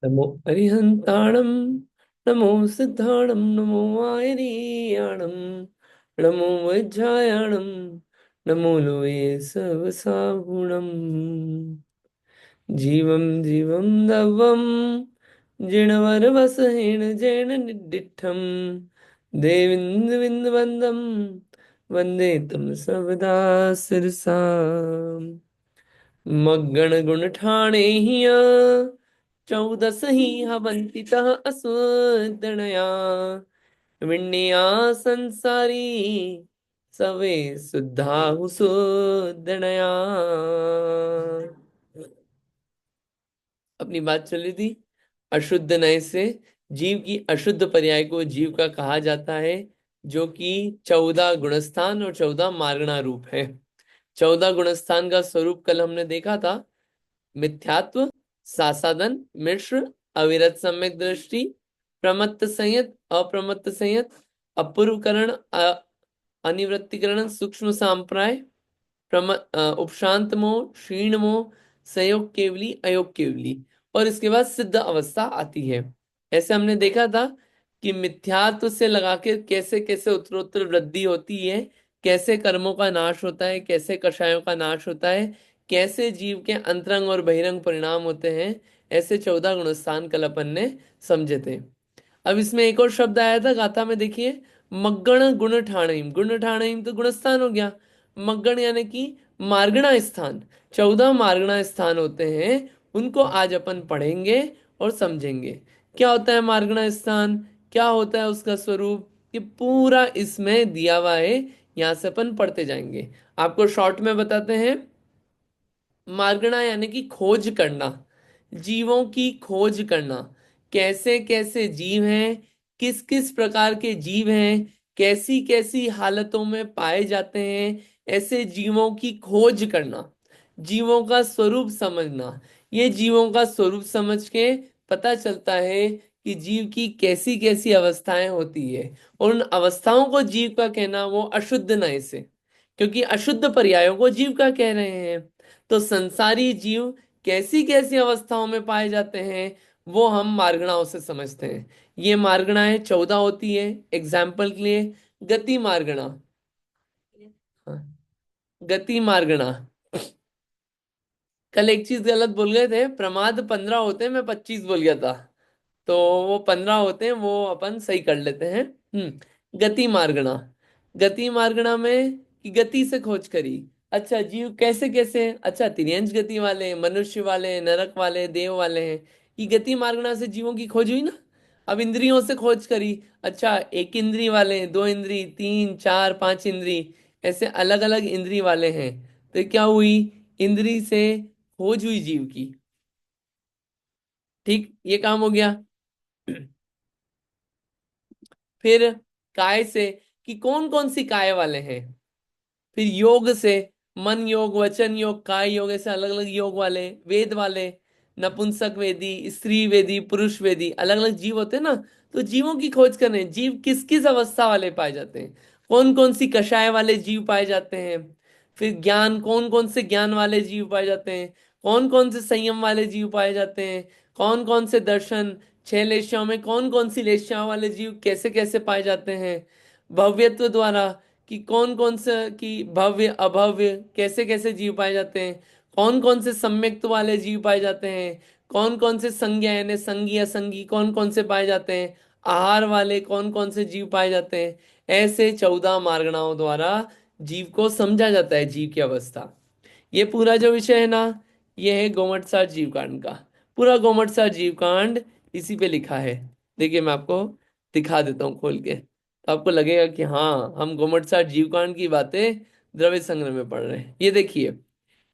नमो अरिहंताणं नमो सिद्धाणं नमो आयरीयाणं नमो वज्रायाणं नमो लोये सर्वसाहुणम् जीवं जीवं दवं जिणवरवसहेन जैन निड्डिठं देविन्दुविन्दवन्दं वन्दे तं सर्वदा सिरसा मग्गण गुण ठाणे हिया चौदस ही हवंतितः असुदणया विण्या संसारी सवे सुद्धा हुसुदणया। अपनी बात चली थी अशुद्ध नय से। जीव की अशुद्ध पर्याय को जीव का कहा जाता है, जो कि 14 गुणस्थान और 14 मार्गणा रूप है। 14 गुणस्थान का स्वरूप कल हमने देखा था। मिथ्यात्व, सासादन, मिश्र, अविरत सम्यक दृष्टि, प्रमत्त संयत, अप्रमत्त संयत, अपूर्वकरण, अनिवृत्तिकरण, सूक्ष्म सांप्राय, उपशांत मोह, क्षीण मोह, संयोग केवली, अयोग केवली, और इसके बाद सिद्ध अवस्था आती है। ऐसे हमने देखा था कि मिथ्यात्व से लगा के कैसे कैसे उत्तरोत्तर वृद्धि होती है, कैसे कर्मों का नाश होता है, कैसे कषायों का नाश होता है, कैसे जीव के अंतरंग और बहिरंग परिणाम होते हैं। ऐसे 14 गुणस्थान कल अपन ने समझे थे। अब इसमें एक और शब्द आया था गाथा में, देखिए, मग्गण गुण ठाणिम। गुण ठाणिम तो गुणस्थान हो गया। मग्गण यानी कि मार्गणा स्थान। 14 मार्गणा स्थान होते हैं, उनको आज अपन पढ़ेंगे और समझेंगे। क्या होता है मार्गणा स्थान, क्या होता है उसका स्वरूप, ये पूरा इसमें दिया हुआ है। यहां से अपन पढ़ते जाएंगे। आपको शॉर्ट में बताते हैं। मार्गणा यानी कि खोज करना, जीवों की खोज करना। कैसे कैसे जीव हैं, किस किस प्रकार के जीव हैं, कैसी कैसी हालतों में पाए जाते हैं, ऐसे जीवों की खोज करना, जीवों का स्वरूप समझना। ये जीवों का स्वरूप समझ के पता चलता है कि जीव की कैसी कैसी अवस्थाएं होती है, और उन अवस्थाओं को जीव का कहना वो अशुद्ध नय से, क्योंकि अशुद्ध पर्यायों को जीव का कह रहे हैं। तो संसारी जीव कैसी कैसी अवस्थाओं में पाए जाते हैं, वो हम मार्गणाओं से समझते हैं। ये मार्गणाएं 14 होती है। एग्जाम्पल के लिए गति मार्गणा। हाँ, गति मार्गणा। कल एक चीज गलत बोल गए थे, प्रमाद 15 होते हैं, मैं 25 बोल गया था। तो वो 15 होते हैं, वो अपन सही कर लेते हैं। गति मार्गणा। गति मार्गणा में कि गति से खोज करी। अच्छा, जीव कैसे कैसे, अच्छा, तिर्यंश गति वाले, मनुष्य वाले, नरक वाले, देव वाले हैं। ये गति मार्गणा से जीवों की खोज हुई ना। अब इंद्रियों से खोज करी। अच्छा, एक इंद्री वाले, दो इंद्री, तीन, चार, पांच इंद्री, ऐसे अलग अलग इंद्री वाले हैं। तो क्या हुई, इंद्री से खोज हुई जीव की। ठीक, ये काम हो गया। फिर काय से कि कौन कौन सी काय वाले हैं। फिर योग से, मन योग, वचन योग, काय योग, ऐसे अलग अलग योग वाले, वेद वाले, नपुंसक वेदी, स्त्री वेदी, पुरुष वेदी, अलग अलग जीव होते हैं ना। तो जीवों की खोज करने, जीव किस किस अवस्था वाले पाए जाते हैं, कौन कौन सी कषाय वाले जीव पाए जाते हैं। फिर ज्ञान, कौन कौन से ज्ञान वाले जीव पाए जाते हैं, कौन कौन से संयम वाले जीव पाए जाते हैं, कौन कौन से दर्शन, 6 लेश्याओं में कौन कौन सी लेश्याओं वाले जीव कैसे कैसे पाए जाते हैं। भव्यत्व द्वारा कि कौन कौन से, कि भव्य अभव्य कैसे कैसे जीव पाए जाते हैं, कौन कौन से सम्यक्त्व वाले जीव पाए जाते हैं, कौन कौन से संज्ञा यानी संगी असंगी कौन कौन से पाए जाते हैं, आहार वाले कौन कौन से जीव पाए जाते हैं। ऐसे 14 मार्गणाओं द्वारा जीव को समझा जाता है, जीव की अवस्था। ये पूरा जो विषय है ना, ये है गोमटसार जीव कांड का। पूरा गोमटसार जीव कांड इसी पे लिखा है। देखिए, मैं आपको दिखा देता हूँ खोल के, तो आपको लगेगा कि हाँ, हम गोमटसार जीव कांड की बातें द्रव्य संग्रह में पढ़ रहे हैं। ये देखिए,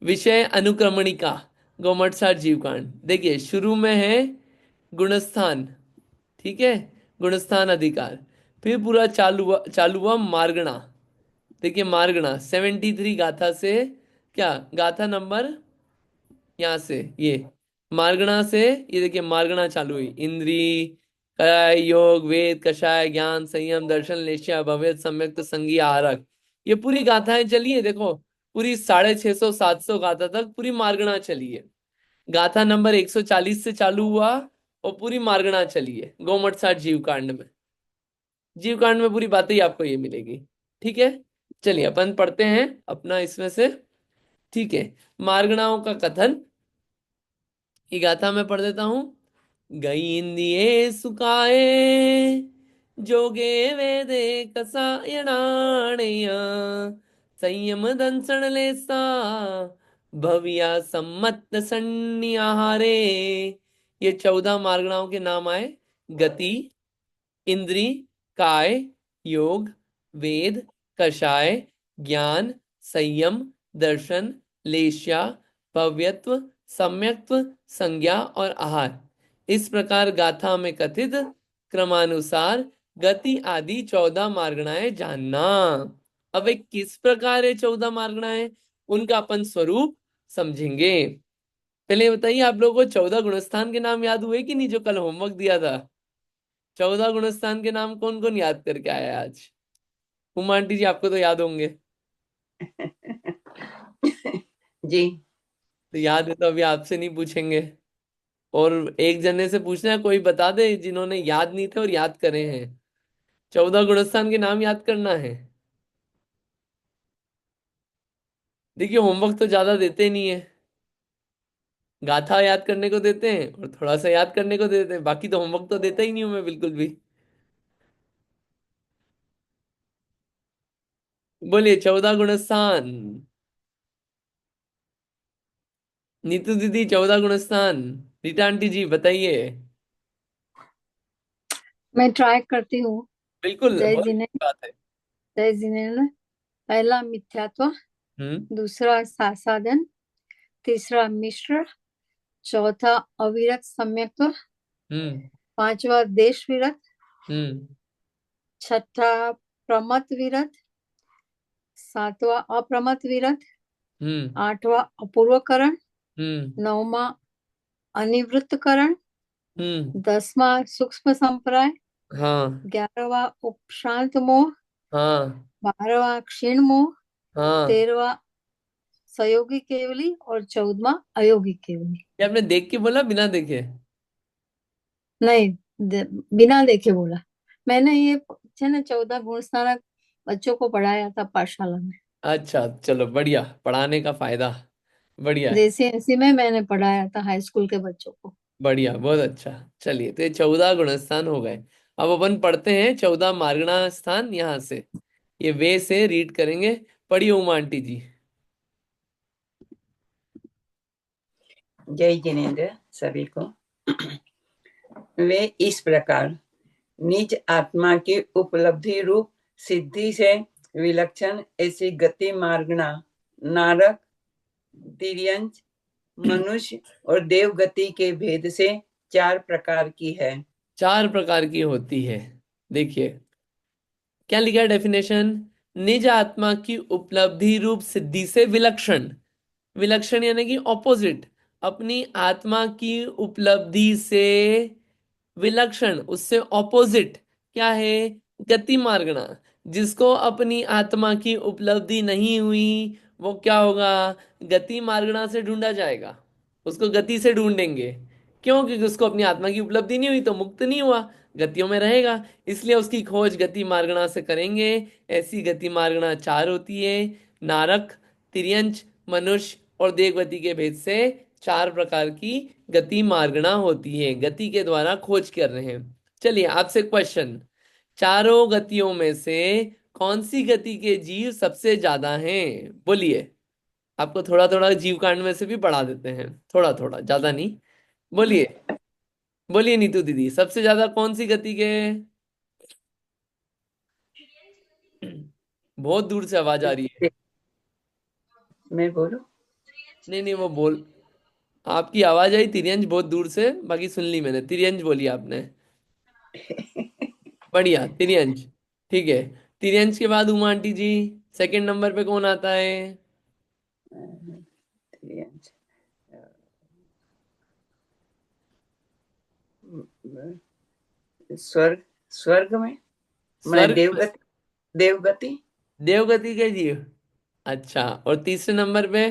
विषय अनुक्रमणिका, गोमटसार जीव कांड। देखिए, शुरू में है गुणस्थान, ठीक है, गुणस्थान अधिकार। फिर पूरा चालू हुआ मार्गणा। देखिए, मार्गणा 73 गाथा से, क्या गाथा नंबर, यहाँ से ये मार्गणा से, ये देखिए मार्गणा चालू हुई। इंद्री, काय, योग, वेद, कषाय, ज्ञान, संयम, दर्शन, लेश्या, भवेद, सम्यक्त, संगी, आहारक। ये पूरी गाथाएं चली है, देखो, पूरी 650 700 गाथा तक पूरी मार्गणा चली है। गाथा नंबर 140 से चालू हुआ और पूरी मार्गणा चली है गोमट साठ जीव कांड में। जीव कांड में पूरी बातें ही आपको ये मिलेगी। ठीक है, चलिए अपन पढ़ते हैं अपना इसमें से। ठीक है, मार्गणाओं का कथन की गाथा में पढ़ देता हूं। गई इंदिये सुकाए जोगे वेदे कसायणाणय संयम दंसण लेसा भव्या सम्मत सन्निहारे। ये 14 मार्गणाओं के नाम आए। गति, इंद्री, काय, योग, वेद, कषाय, ज्ञान, संयम, दर्शन, लेश्या, भव्यत्व, सम्यक्त्व, संज्ञा और आहार। इस प्रकार गाथा में कथित क्रमानुसार गति आदि 14 मार्गणाएं जानना। अब एक किस प्रकार है 14 मार्गणाएं, उनका अपन स्वरूप समझेंगे। पहले ये बताइए, आप लोगों को 14 गुणस्थान के नाम याद हुए कि नहीं, जो कल होमवर्क दिया था? 14 गुणस्थान के नाम कौन कौन याद करके आया आज? उमा आंटी जी, आपको तो याद होंगे। जी। तो याद है तो अभी आपसे नहीं पूछेंगे, और एक जने से पूछना है, कोई बता दे जिन्होंने याद नहीं थे और याद करे हैं। 14 गुणस्थान के नाम याद करना है। देखिए, होमवर्क तो ज्यादा देते नहीं है। गाथा याद करने को देते हैं और थोड़ा सा याद करने को देते हैं, बाकी तो होमवर्क तो देता ही नहीं हूं मैं बिल्कुल भी। बोलिए 14 गुणस्थान। नीतू दीदी 14 गुणस्थान। रीटा आंटी जी बताइए। मैं ट्राई करती हूँ। बिल्कुल, जय बहुत जिने, अच्छी बात है। जय जिनेन्द्र। पहला मिथ्यात्व, हम्म। दूसरा सासाधन, तीसरा मिश्र, चौथा अविरत सम्यक्त्व, हम्म। पांचवा देश विरत, हम्म। छठा प्रमत विरत, सातवां अप्रमत विरत, हम्म। आठवां अपूर्वकरण, हम्म। नौवां अनिवृत्तकरण, हम्म। 10वां सूक्ष्म संप्राय, हाँ। 11वां उपशांत मोह, हाँ। 12वां क्षीण मोह, हाँ। 13वां सयोगी केवली और 14वां अयोगी केवली। ये आपने देख के बोला बिना देखे? नहीं, बिना देखे बोला। मैंने ये है ना 14 गुण स्नानक बच्चों को पढ़ाया था पाठशाला में। अच्छा, चलो बढ़िया, पढ़ाने का फायदा। बढ़िया है। रेसिडेंसी में मैंने पढ़ाया था हाई स्कूल के बच्चों को। बढ़िया, बहुत अच्छा। चलिए, तो ये 14 गुणस्थान हो गए। अब अपन पढ़ते हैं 14 मार्गणा स्थान यहां से। ये वे से रीड करेंगे। पढ़िए उमा आंटी जी। जय जिनेन्द्र सभी को। वे इस प्रकार निज आत्मा की उपलब्धि रूप सिद्धि से विलक्षण ऐसी गति मार्गणा नारक, तिर्यंच, मनुष्य और देव गति के भेद से 4 प्रकार की है। 4 प्रकार की होती है। देखिए क्या लिखा है डेफिनेशन। निज आत्मा की उपलब्धि रूप सिद्धि से विलक्षण। विलक्षण यानी कि ऑपोजिट। अपनी आत्मा की उपलब्धि से विलक्षण, उससे ऑपोजिट क्या है? गति मार्गणा। जिसको अपनी आत्मा की उपलब्धि नहीं हुई, वो क्या होगा? गति मार्गणा से ढूंढा जाएगा। उसको गति से ढूंढेंगे। क्यों? क्योंकि उसको अपनी आत्मा की उपलब्धि नहीं हुई तो मुक्त नहीं हुआ, गतियों में रहेगा। इसलिए उसकी खोज गति मार्गणा से करेंगे। ऐसी गति मार्गणा 4 होती है। नारक, तिर्यंच, मनुष्य और देवगति के भेद से 4 प्रकार की गति मार्गणा होती है। गति के द्वारा खोज कर रहे हैं। चलिए आपसे क्वेश्चन। चारों गतियों में से कौन सी गति के जीव सबसे ज्यादा हैं? बोलिए। आपको थोड़ा थोड़ा जीव कांड में से भी पढ़ा देते हैं, थोड़ा थोड़ा, ज्यादा नहीं। बोलिए। बोलिए नीतू दीदी, सबसे ज्यादा कौन सी गति के? बहुत दूर से आवाज आ रही है। मैं बोलूं? नहीं नहीं, वो बोल, आपकी आवाज आई तिरंज बहुत दूर से, बाकी सुन ली मैंने। तिरंज बोली आपने। बढ़िया, तिरंज। ठीक है। तिरंज के बाद उमा आंटी जी, सेकंड नंबर पे कौन आता है? तिर्यंच, स्वर्ग, स्वर्ग में मैं स्वर्ग में? देवगति, देवगति। देवगति के जीव। अच्छा, और तीसरे नंबर पे?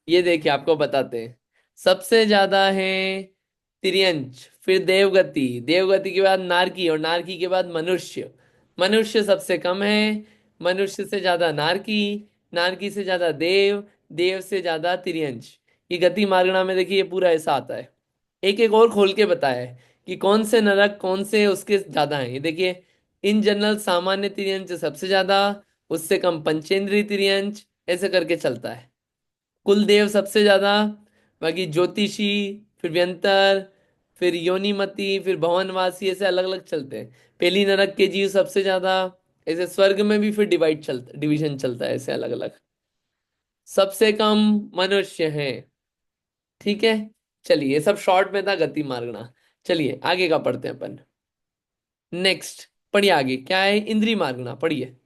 ये देखिए आपको बताते हैं। सबसे ज्यादा है तिर्यंच, फिर देवगति, देवगति के बाद नारकी, और नारकी के बाद मनुष्य। मनुष्य सबसे कम है, मनुष्य से ज्यादा नारकी, नारकी से ज्यादा देव, देव से ज्यादा तिर्यंच। ये गति मार्गणा में देखिए, ये पूरा ऐसा आता है। एक एक और खोल के बताया है कि कौन से नरक कौन से उसके ज्यादा हैं। ये देखिए, इन जनरल सामान्य तिर्यंच सबसे ज्यादा, उससे कम पंचेंद्रीय तिर्यंच, ऐसे करके चलता है। कुलदेव सबसे ज्यादा, बाकी ज्योतिषी, फिर व्यंतर, फिर योनिमति, फिर भवनवासी, ऐसे अलग अलग चलते हैं। पहली नरक के जीव सबसे ज्यादा, ऐसे स्वर्ग में भी फिर डिवीजन चलता है ऐसे अलग अलग। सबसे कम मनुष्य है। ठीक है, चलिए, ये सब शॉर्ट में था गति मार्गना। चलिए आगे का पढ़ते हैं अपन। नेक्स्ट पढ़िए, आगे क्या है, इंद्रिय मार्गना पढ़िए।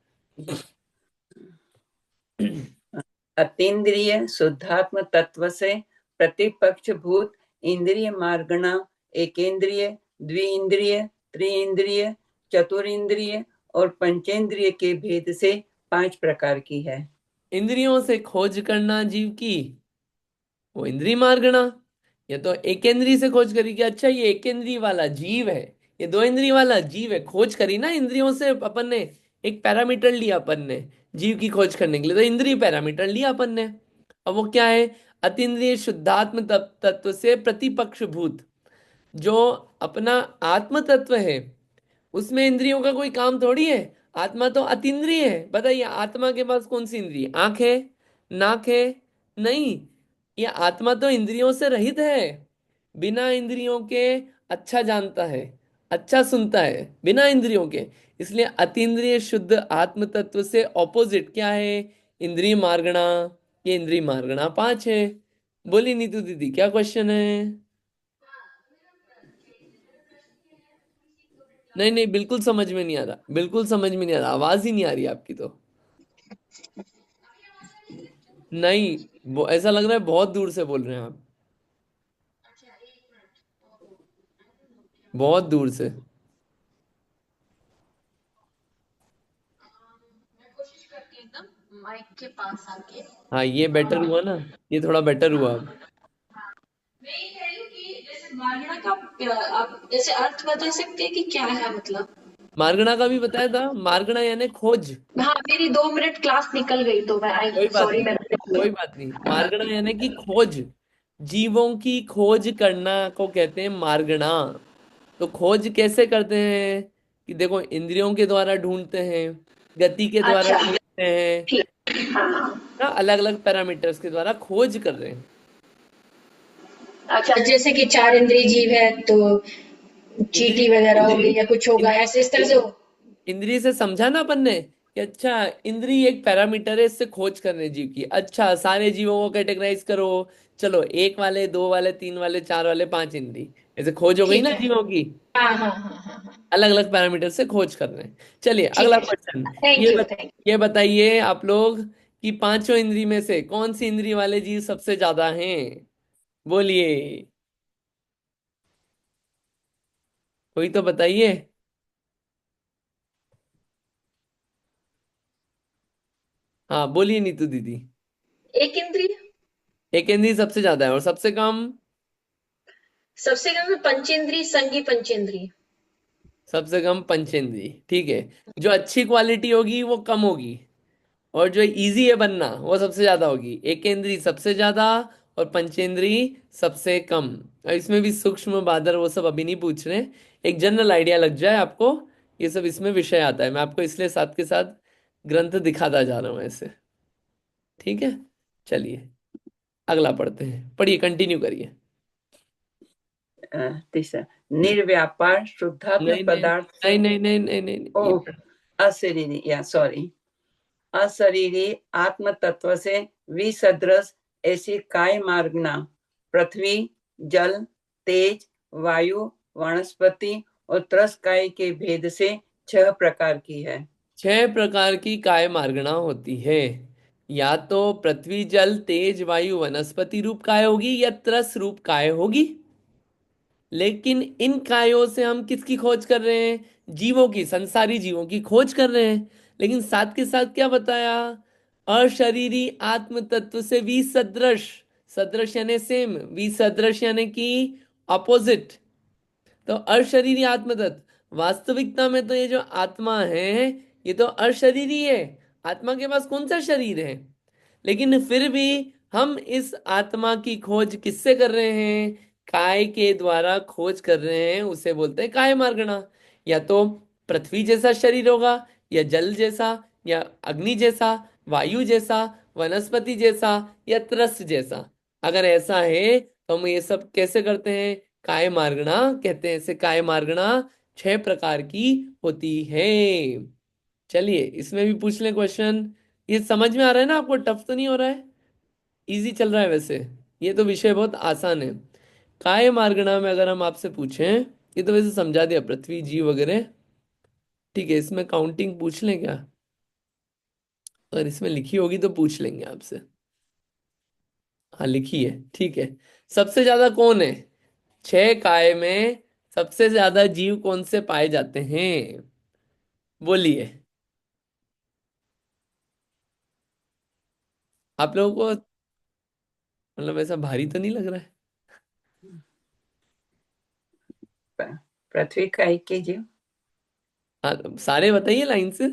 अतीन्द्रिय शुद्धात्म तत्व से प्रतिपक्ष भूत इंद्रिय मार्गणा एकेंद्रिय, द्विइंद्रिय, त्रिइंद्रिय, चतुरिंद्रिय और पंचेंद्रिय के भेद से 5 प्रकार की है। इंद्रियों से खोज करना जीव की, वो इंद्रिय मार्गणा। ये तो एकेंद्रीय से खोज करी कि अच्छा ये एकेंद्रीय वाला जीव है, ये दो इंद्रिय वाला जीव है, खोज करी ना इंद्रियों से अपन ने। एक पैरामीटर लिया अपन ने जीव की खोज करने के लिए, तो इंद्रिय पैरामीटर लिया अपन ने। अब वो क्या है, अतीन्द्रिय शुद्धात्म तत्व से प्रतिपक्ष भूत, जो अपना आत्म तत्व है, उसमें इंद्रियों का कोई काम थोड़ी है। आत्मा तो अतीन्द्रिय है। बताइए, आत्मा के पास कौन सी इंद्रिय, आंख है, नाक है? नहीं, ये आत्मा तो इंद्रियों से रहित है। बिना इंद्रियों के अच्छा जानता है, अच्छा सुनता है, बिना इंद्रियों के। इसलिए अतीन्द्रिय शुद्ध आत्म तत्व से ऑपोजिट क्या है, इंद्रिय मार्गणा। ये इंद्रिय मार्गणा 5 है। बोली नीतू दीदी, क्या क्वेश्चन है? नहीं नहीं, बिल्कुल समझ में नहीं आ रहा, बिल्कुल समझ में नहीं आ रहा, आवाज ही नहीं आ रही आपकी तो। नहीं, वो ऐसा लग रहा है बहुत दूर से बोल रहे हैं आप, बहुत दूर से। माइक के पास आके। हाँ, ये बेटर हुआ ना, ये थोड़ा बेटर हुआ अब। मैं ये कह रही हूँ कि जैसे मार्गना का आप जैसे अर्थ बता सकते हैं कि क्या है मतलब। मार्गणा का भी बताया था, मार्गणा यानी खोज। हाँ, मेरी 2 मिनट क्लास निकल गई तो मैं आई कोई बात सॉरी नहीं, मैं कोई बात नहीं। मार्गणा यानी कि खोज, जीवों की खोज करना को कहते हैं मार्गणा। तो खोज कैसे करते हैं कि देखो, इंद्रियों के द्वारा ढूंढते हैं, गति के द्वारा अच्छा ढूंढते हैं ठीक। हाँ ना, अलग अलग पैरामीटर्स के द्वारा खोज कर रहे हैं। अच्छा, जैसे कि 4 इंद्रिय जीव है तो चींटी इंद्रिय वगैरह हो गई या कुछ होगा ऐसे इस तरह से हो। इंद्रिय से समझा ना अपन ने कि अच्छा, इंद्रिय एक पैरामीटर है, इससे खोज करने जीव की। अच्छा, सारे जीवों को कैटेगराइज करो, चलो एक वाले, दो वाले, तीन वाले, चार वाले, पांच इंद्रिय, ऐसे खोज हो गई ठीक ना है। जीवों की। हाँ हाँ हाँ हाँ हाँ। अलग अलग पैरामीटर से खोज कर रहे हैं। चलिए ठीक अगला है। क्वेश्चन। थैंक यू थैंक ये बताइए आप लोग कि पांचों इंद्रिय में से कौन सी इंद्रिय वाले जीव सबसे ज्यादा हैं? बोलिए, कोई तो बताइए। हाँ बोलिए नीतू दीदी। यू। एक इंद्रिय। एक इंद्रिय सबसे ज्यादा है, और सबसे कम? सबसे कम पंचेंद्रिय, संगी पंचेंद्रिय। सबसे कम पंचेंद्रिय, ठीक है। जो अच्छी क्वालिटी होगी वो कम होगी, और जो इजी है बनना वो सबसे ज्यादा होगी। एकेंद्रीय सबसे ज्यादा, और पंचेंद्रीय सबसे कम। और इसमें भी सूक्ष्म बादर वो सब अभी नहीं पूछ रहे, एक जनरल आइडिया लग जाए आपको। ये सब इसमें विषय आता है, मैं आपको इसलिए साथ के साथ ग्रंथ दिखाता जा रहा हूँ ऐसे। ठीक है, चलिए अगला पढ़ते हैं, पढ़िए, कंटिन्यू करिए। तीसरा, निर्व्यापार शुद्धात्म नहीं नहीं पदार्थ से, नहीं नहीं नहीं नहीं नहीं, नहीं, ओ अशरीरी या सॉरी अशरीरी आत्म तत्व से विसदृश ऐसी काय मार्गना पृथ्वी, जल, तेज, वायु, वनस्पति और त्रस्काय के भेद से 6 प्रकार की है। 6 प्रकार की काय मार्गणा होती है। या तो पृथ्वी, जल, तेज, वायु, वनस्पति रूप काय होगी, या त्रस रूप काय होगी। लेकिन इन कायों से हम किसकी खोज कर रहे हैं? जीवों की, संसारी जीवों की खोज कर रहे हैं। लेकिन साथ के साथ क्या बताया, अशरीरी आत्म तत्व से भी सदृश, सदृश यानी सेम, विसदृश यानी कि ऑपोजिट। तो अशरीरी आत्मतत्व, वास्तविकता में तो ये जो आत्मा है ये तो अशरीरी है। आत्मा के पास कौन सा शरीर है? लेकिन फिर भी हम इस आत्मा की खोज किससे कर रहे हैं? काय के द्वारा खोज कर रहे हैं, उसे बोलते हैं काय मार्गणा। या तो पृथ्वी जैसा शरीर होगा, या जल जैसा, या अग्नि जैसा, वायु जैसा, वनस्पति जैसा, या त्रस्त जैसा। अगर ऐसा है तो हम ये सब कैसे करते हैं? काय मार्गणा कहते हैं। इसे काय मार्गणा 6 प्रकार की होती है। चलिए इसमें भी पूछ लें क्वेश्चन। ये समझ में आ रहा है ना आपको? टफ तो नहीं हो रहा है? इजी चल रहा है वैसे। ये तो विषय बहुत आसान है। काय मार्गणा में अगर हम आपसे पूछें, ये तो वैसे समझा दिया, पृथ्वी जीव वगैरह। ठीक है, इसमें काउंटिंग पूछ लें क्या? अगर इसमें लिखी होगी तो पूछ लेंगे आपसे। हाँ लिखी है, ठीक है। सबसे ज्यादा कौन है? 6 काय में सबसे ज्यादा जीव कौन से पाए जाते हैं? बोलिए। आप लोगों को मतलब ऐसा भारी तो नहीं लग रहा है? पृथ्वी का एक ही जीव। हाँ सारे बताइए लाइन से।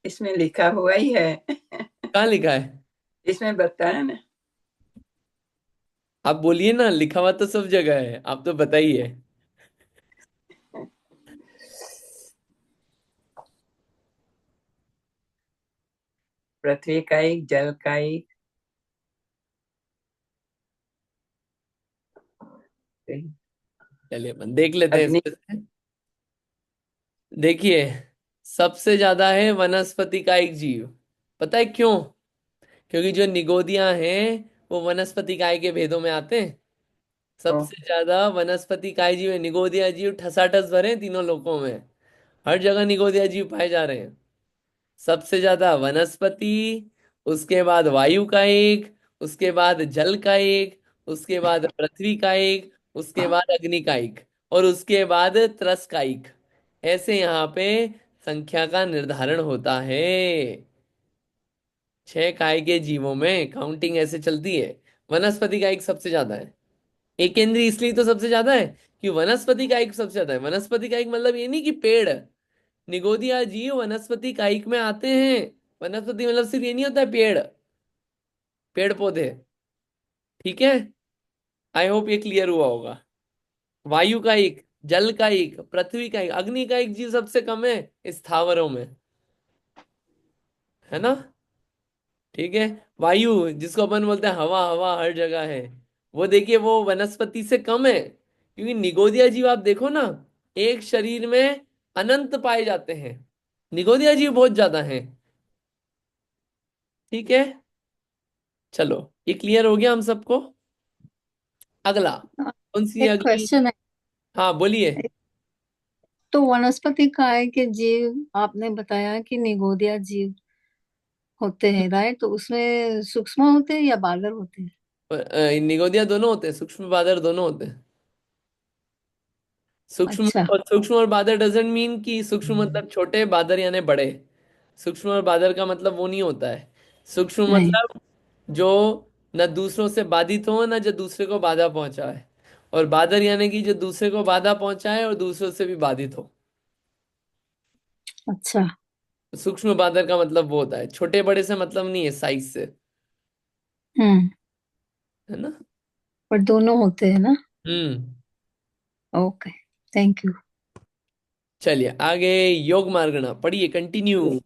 इसमें लिखा हुआ ही है। कहाँ लिखा है? इसमें बताया ना। आप बोलिए ना, लिखा हुआ तो सब जगह है, आप तो बताइए। पृथ्वी का एक, जल का एक, चलिए अपन देख लेते हैं अग्नि। इसमें से। देखिए, सबसे ज्यादा है वनस्पति का एक जीव। पता है क्यों? क्योंकि जो निगोदियां हैं वो वनस्पति काय के भेदों में आते हैं। ओ, सबसे ज्यादा वनस्पति काय जीव है। निगोदिया जीव ठसाठस भरे हैं तीनों लोकों में। हर जगह निगोदिया जीव पाए जा रहे हैं। सबसे ज्यादा वनस्पति, उसके बाद वायु का एक, उसके बाद जल का एक, उसके बाद पृथ्वी का एक, उसके बाद अग्नि का एक, और उसके बाद त्रस का एक। ऐसे यहाँ पे संख्या का निर्धारण होता है। 6 काय के जीवों में काउंटिंग ऐसे चलती है। वनस्पति का एक सबसे ज्यादा है। एकेंद्रीय इसलिए तो सबसे ज्यादा है कि वनस्पति का एक सबसे ज्यादा है। वनस्पति का एक मतलब ये नहीं कि पेड़। निगोदिया जीव वनस्पति कायिक में आते हैं। वनस्पति मतलब सिर्फ ये नहीं होता है पेड़, पेड़ पौधे। ठीक है, आई होप ये क्लियर हुआ होगा। वायु का एक, जल का एक, पृथ्वी का एक, अग्नि का एक जीव सबसे कम है स्थावरों में, है ना? ठीक है। वायु जिसको अपन बोलते हैं हवा, हवा हर जगह है, वो देखिए वो वनस्पति से कम है। क्योंकि निगोदिया जीव आप देखो ना, एक शरीर में अनंत पाए जाते हैं। निगोदिया जीव बहुत ज्यादा हैं। ठीक है, चलो ये क्लियर हो गया हम सबको। अगला, कौन सी एक अगली? क्वेश्चन है। हाँ बोलिए। तो वनस्पति काय के जीव आपने बताया कि निगोदिया जीव होते हैं, राइट? तो उसमें सूक्ष्म होते हैं या बालर होते हैं? निगोदिया दोनों होते हैं, सूक्ष्म बादर दोनों होते हैं। सूक्ष्म अच्छा। और सूक्ष्म और बादर डजंट मीन कि सूक्ष्म मतलब छोटे, बादर यानी बड़े। सूक्ष्म और बादर का मतलब वो नहीं होता है। सूक्ष्म नहीं। मतलब जो न दूसरों से बाधित हो, न जो दूसरे को बाधा पहुंचाए। और बादर यानी कि जो दूसरे को बाधा पहुंचाए और दूसरों से भी बाधित हो। अच्छा। सूक्ष्म बादर का मतलब वो होता है, छोटे बड़े से मतलब नहीं है, साइज से। हम्म। है ना? पर दोनों होते हैं ना? हम्म। Okay, thank you. चलिए आगे, योग मार्गना पढ़िए, कंटिन्यू।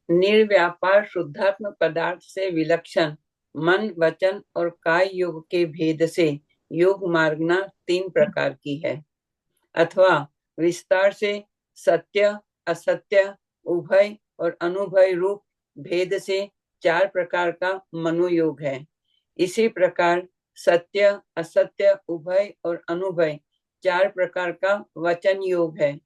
निर्व्यापार शुद्धात्म पदार्थ से विलक्षण मन, वचन और काय योग के भेद से योग मार्गना 3 प्रकार की है, अथवा विस्तार से सत्य, असत्य, उभय और अनुभय रूप भेद से 4 प्रकार का मनोयोग है। इसी प्रकार सत्य, असत्य, उभय और अनुभय 4 प्रकार का वचन योग है।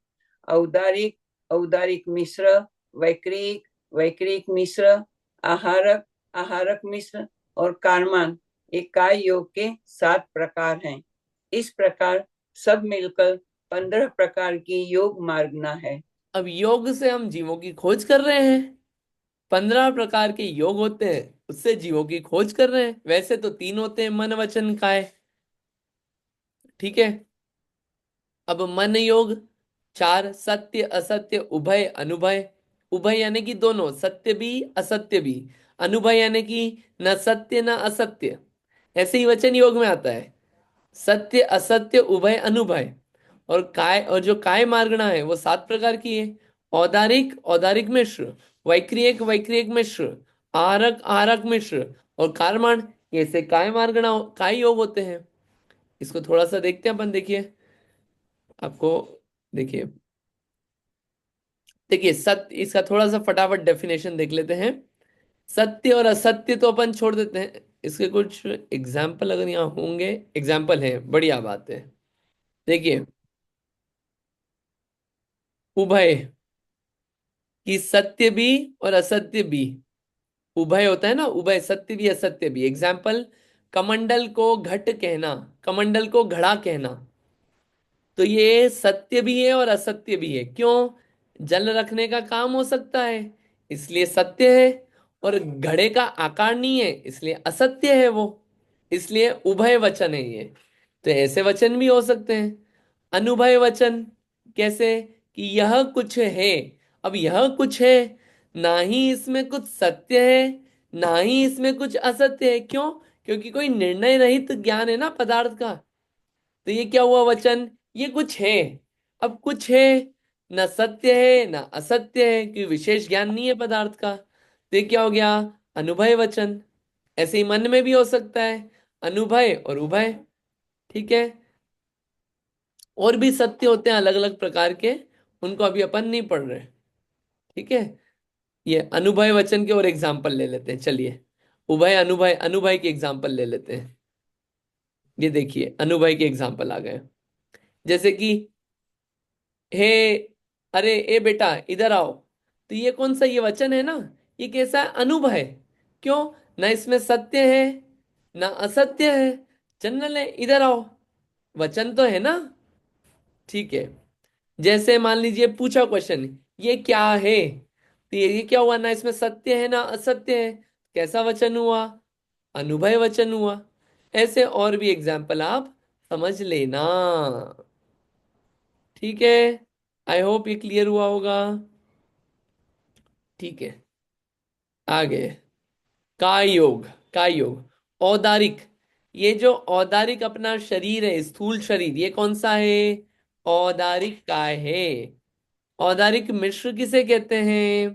औदारिक, औदारिक मिश्र, वैक्रिक, वैक्रिक मिश्र, आहारक, आहारक मिश्र और कारमान, एक काय योग के 7 प्रकार हैं। इस प्रकार सब मिलकर 15 प्रकार की योग मार्गना है। अब योग से हम जीवों की खोज कर रहे हैं। 15 प्रकार के योग होते हैं, उससे जीवों की खोज कर रहे हैं। वैसे तो 3 होते हैं, मन वचन काय। ठीक है। अब मन योग 4, सत्य असत्य उभय अनुभय। उभय यानी कि दोनों, सत्य भी असत्य भी। अनुभय यानी कि न सत्य न असत्य। ऐसे ही वचन योग में आता है, सत्य असत्य उभय अनुभय। और काय, और जो काय मार्गणा है वो 7 प्रकार की है। औदारिक औदारिक मिश्र, वैक्रियक वैक्रियक मिश्र, आरक आरक मिश्र और कारमाण। ऐसे काय मार्गणा काय योग होते हैं। इसको थोड़ा सा देखते हैं अपन। देखिए आपको, देखिए देखिए सत्य, इसका थोड़ा सा फटाफट डेफिनेशन देख लेते हैं। सत्य और असत्य तो अपन छोड़ देते हैं, इसके कुछ एग्जाम्पल अगर यहाँ होंगे। एग्जाम्पल है, बढ़िया बात है। देखिए उभय, कि सत्य भी और असत्य भी। उभय होता है ना, उभय, सत्य भी असत्य भी। एग्जाम्पल, कमंडल को घट कहना, कमंडल को घड़ा कहना। तो ये सत्य भी है और असत्य भी है। क्यों? जल रखने का काम हो सकता है, इसलिए सत्य है। और घड़े का आकार नहीं है, इसलिए असत्य है वो। इसलिए उभय वचन है ये। तो ऐसे वचन भी हो सकते हैं। अनुभय वचन कैसे? कि यह कुछ है। अब यह कुछ है, ना ही इसमें कुछ सत्य है, ना ही इसमें कुछ असत्य है। क्यों? क्योंकि कोई निर्णय रहित ज्ञान है ना पदार्थ का। तो ये क्या हुआ वचन? ये कुछ है। अब कुछ है, ना सत्य है ना असत्य है, क्योंकि विशेष ज्ञान नहीं है पदार्थ का। तो ये क्या हो गया? अनुभय वचन। ऐसे ही मन में भी हो सकता है, अनुभय और उभय। ठीक है। और भी सत्य होते हैं अलग अलग प्रकार के, उनको अभी अपन नहीं पढ़ रहे। ठीक है। ये अनुभय वचन के और एग्जाम्पल ले लेते हैं, चलिए। उभय अनुभय, अनुभय के एग्जाम्पल ले लेते हैं। ये देखिए अनुभय के एग्जाम्पल आ गए। जैसे कि हे, अरे ए बेटा इधर आओ। तो ये कौन सा, ये वचन है ना। ये कैसा है? अनुभव है। क्यों? ना इसमें सत्य है ना असत्य है, जनरल है। इधर आओ, वचन तो है ना। ठीक है। जैसे मान लीजिए पूछा क्वेश्चन, ये क्या है? तो ये क्या हुआ? ना इसमें सत्य है ना असत्य है। कैसा वचन हुआ? अनुभव वचन हुआ। ऐसे और भी एग्जाम्पल आप समझ लेना। ठीक है। आई होप ये क्लियर हुआ होगा। ठीक है, आगे। काय योग, काय योग औदारिक। ये जो औदारिक अपना शरीर है, स्थूल शरीर, ये कौन सा है? औदारिक काय है। औदारिक मिश्र किसे कहते हैं?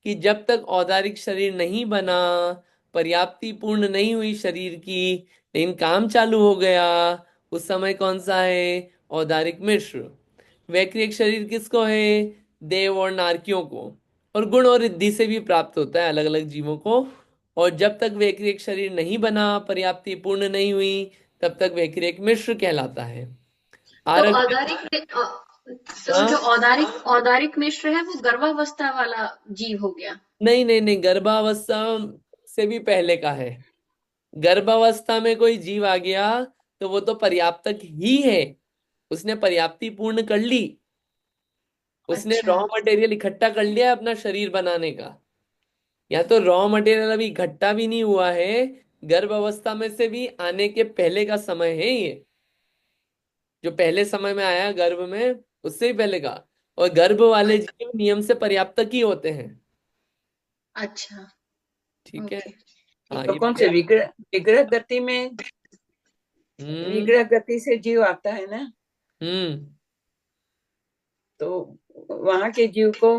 कि जब तक औदारिक शरीर नहीं बना, पर्याप्ति पूर्ण नहीं हुई शरीर की, लेकिन काम चालू हो गया, उस समय कौन सा है? औदारिक मिश्र। वैक्रिक शरीर किसको है? देव और नारकियों को। और गुण और रिद्धि से भी प्राप्त होता है अलग अलग जीवों को। और जब तक वैक्रिक शरीर नहीं बना, पर्याप्ति पूर्ण नहीं हुई, तब तक वैक्रिक मिश्र कहलाता है। तो आरक, तो जो हाँ, औदारिक औदारिक मिश्र है वो गर्भावस्था वाला जीव हो गया। नहीं नहीं नहीं, गर्भावस्था से भी पहले का है। गर्भावस्था में कोई जीव आ गया तो वो तो पर्याप्तक ही है। उसने पर्याप्ति पूर्ण कर ली, उसने अच्छा। रॉ मटेरियल इकट्ठा कर लिया है अपना शरीर बनाने का। या तो रॉ मटेरियल अभी इकट्ठा भी नहीं हुआ है, गर्भ अवस्था में से भी आने के पहले का समय है ये। जो पहले समय में आया गर्भ में, उससे ही पहले का। और गर्भ वाले जीव नियम से पर्याप्तक ही होते हैं। अच्छा। ठीक है। ओके। हाँ तो ये कौन से विग्रह विग्रह गति में, हम्म। विग्रह गति से जीव आता है ना, हम्म। तो वहां के जीव को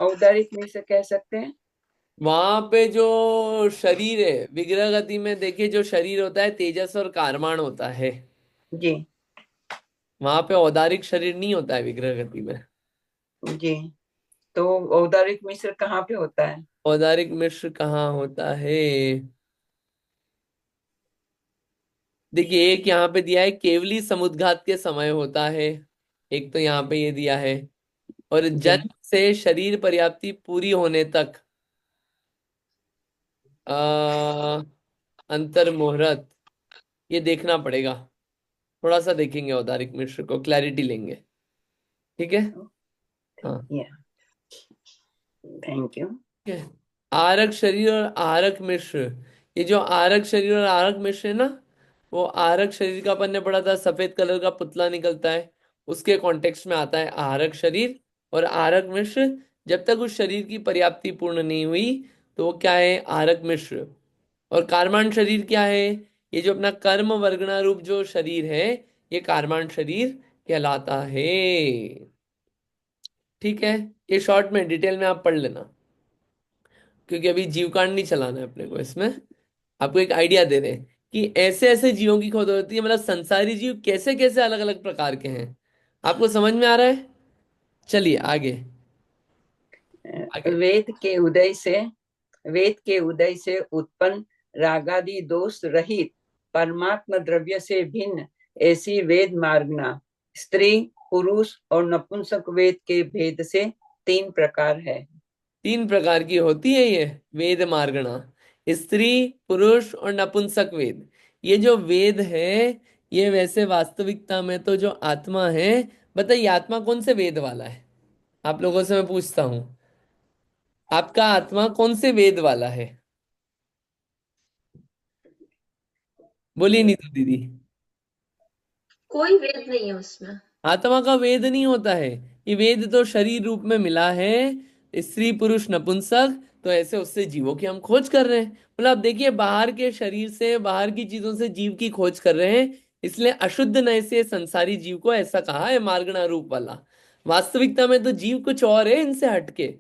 औदारिक में से कह सकते हैं। वहां पे जो शरीर है विग्रह गति में, देखिए जो शरीर होता है तेजस और कारमाण होता है। जी वहां पे औदारिक शरीर नहीं होता है विग्रह गति में। जी। तो औदारिक मिश्र कहाँ पे होता है? औदारिक मिश्र कहाँ होता है? देखिए एक यहाँ पे दिया है, केवली समुद्घात के समय होता है। एक तो यहाँ पे ये दिया है। और जी जन्म से शरीर पर्याप्ति पूरी होने तक आ, अंतर मुहूर्त, ये देखना पड़ेगा। थोड़ा सा देखेंगे औदारिक मिश्र को, क्लैरिटी लेंगे। ठीक है। हाँ। या थैंक यू। ठीक है। आरक शरीर और आरक मिश्र। ये जो आरक शरीर और आरक मिश्र है ना, वो आरक शरीर का अपन ने पढ़ा था, सफेद कलर का पुतला निकलता है, उसके कॉन्टेक्स्ट में आता है आरक शरीर और आरक मिश्र। जब तक उस शरीर की पर्याप्ति पूर्ण नहीं हुई तो वो क्या है, आरक मिश्र। और कार्माण शरीर क्या है, ये जो अपना कर्म वर्गणा रूप जो शरीर है, ये कार्माण शरीर कहलाता है। ठीक है, ये शॉर्ट में डिटेल में आप पढ़ लेना, क्योंकि अभी जीवकांड नहीं चलाना है अपने को इसमें। आपको एक आइडिया दे रहे हैं कि ऐसे ऐसे जीवों की खोज होती है, मतलब संसारी जीव कैसे कैसे अलग अलग प्रकार के हैं। आपको समझ में आ रहा है? चलिए आगे आगे। वेद के उदय से उत्पन्न रागादि दोष रहित परमात्म द्रव्य से भिन्न ऐसी वेद मार्गना स्त्री पुरुष और नपुंसक वेद के भेद से 3 प्रकार है। 3 प्रकार की होती है ये वेद मार्गणा, स्त्री पुरुष और नपुंसक वेद। ये जो वेद है, ये वैसे वास्तविकता में तो जो आत्मा है, बताइए आत्मा कौन से वेद वाला है? आप लोगों से मैं पूछता हूं, आपका आत्मा कौन से वेद वाला है? बोलिए नीतू दीदी। कोई वेद नहीं है उसमें। आत्मा का वेद नहीं होता है, ये वेद तो शरीर रूप में मिला है, स्त्री पुरुष नपुंसक। तो ऐसे उससे जीवों की हम खोज कर रहे हैं। मतलब आप देखिए, बाहर के शरीर से, बाहर की चीजों से जीव की खोज कर रहे हैं, इसलिए अशुद्ध नय से संसारी जीव को ऐसा कहा है मार्गणा रूप वाला। वास्तविकता में तो जीव कुछ और है इनसे हटके।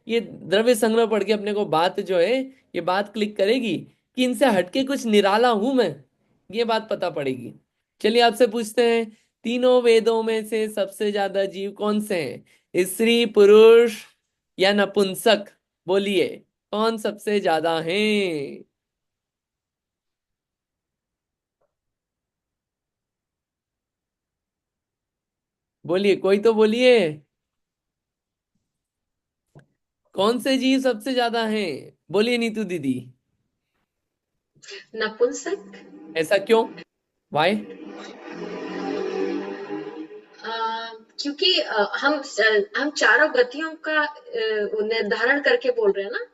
ये द्रव्य संग्रह पढ़ के अपने को बात जो है, ये बात क्लिक करेगी कि इनसे हटके कुछ निराला हूं मैं, ये बात पता पड़ेगी। चलिए आपसे पूछते हैं, तीनों वेदों में से सबसे ज्यादा जीव कौन से हैं, स्त्री पुरुष या नपुंसक? बोलिए कौन सबसे ज्यादा हैं? बोलिए, कोई तो बोलिए, कौन से जीव सबसे ज्यादा हैं? बोलिए नीतू दीदी। नपुंसक। ऐसा क्यों, वाई? क्योंकि हम चारों गतियों का निर्धारण करके बोल रहे हैं ना।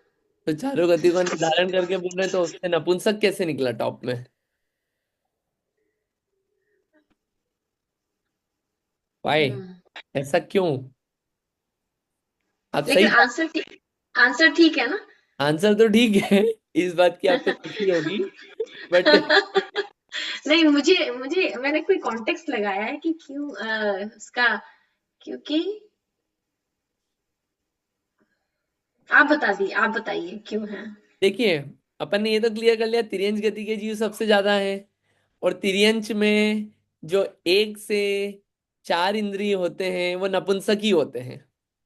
तो चारों गति को निर्धारण करके बोल रहे हैं, तो उससे नपुंसक कैसे निकला टॉप में? वाई? हम्म, ऐसा क्यों? आप सही। लेकिन आंसर ठीक है ना। आंसर तो ठीक है, इस बात की आपको खुशी होगी, बट नहीं, मुझे मुझे मैंने कोई कॉन्टेक्स्ट लगाया है कि क्यों उसका, क्योंकि आप बताइए क्यों है। देखिए, अपन ने ये तो क्लियर कर लिया, तिर्यंच गति के जीव सबसे ज्यादा है। और तिर्यंच में जो 1 से 4 इंद्रिय होते हैं वो नपुंसक ही होते हैं।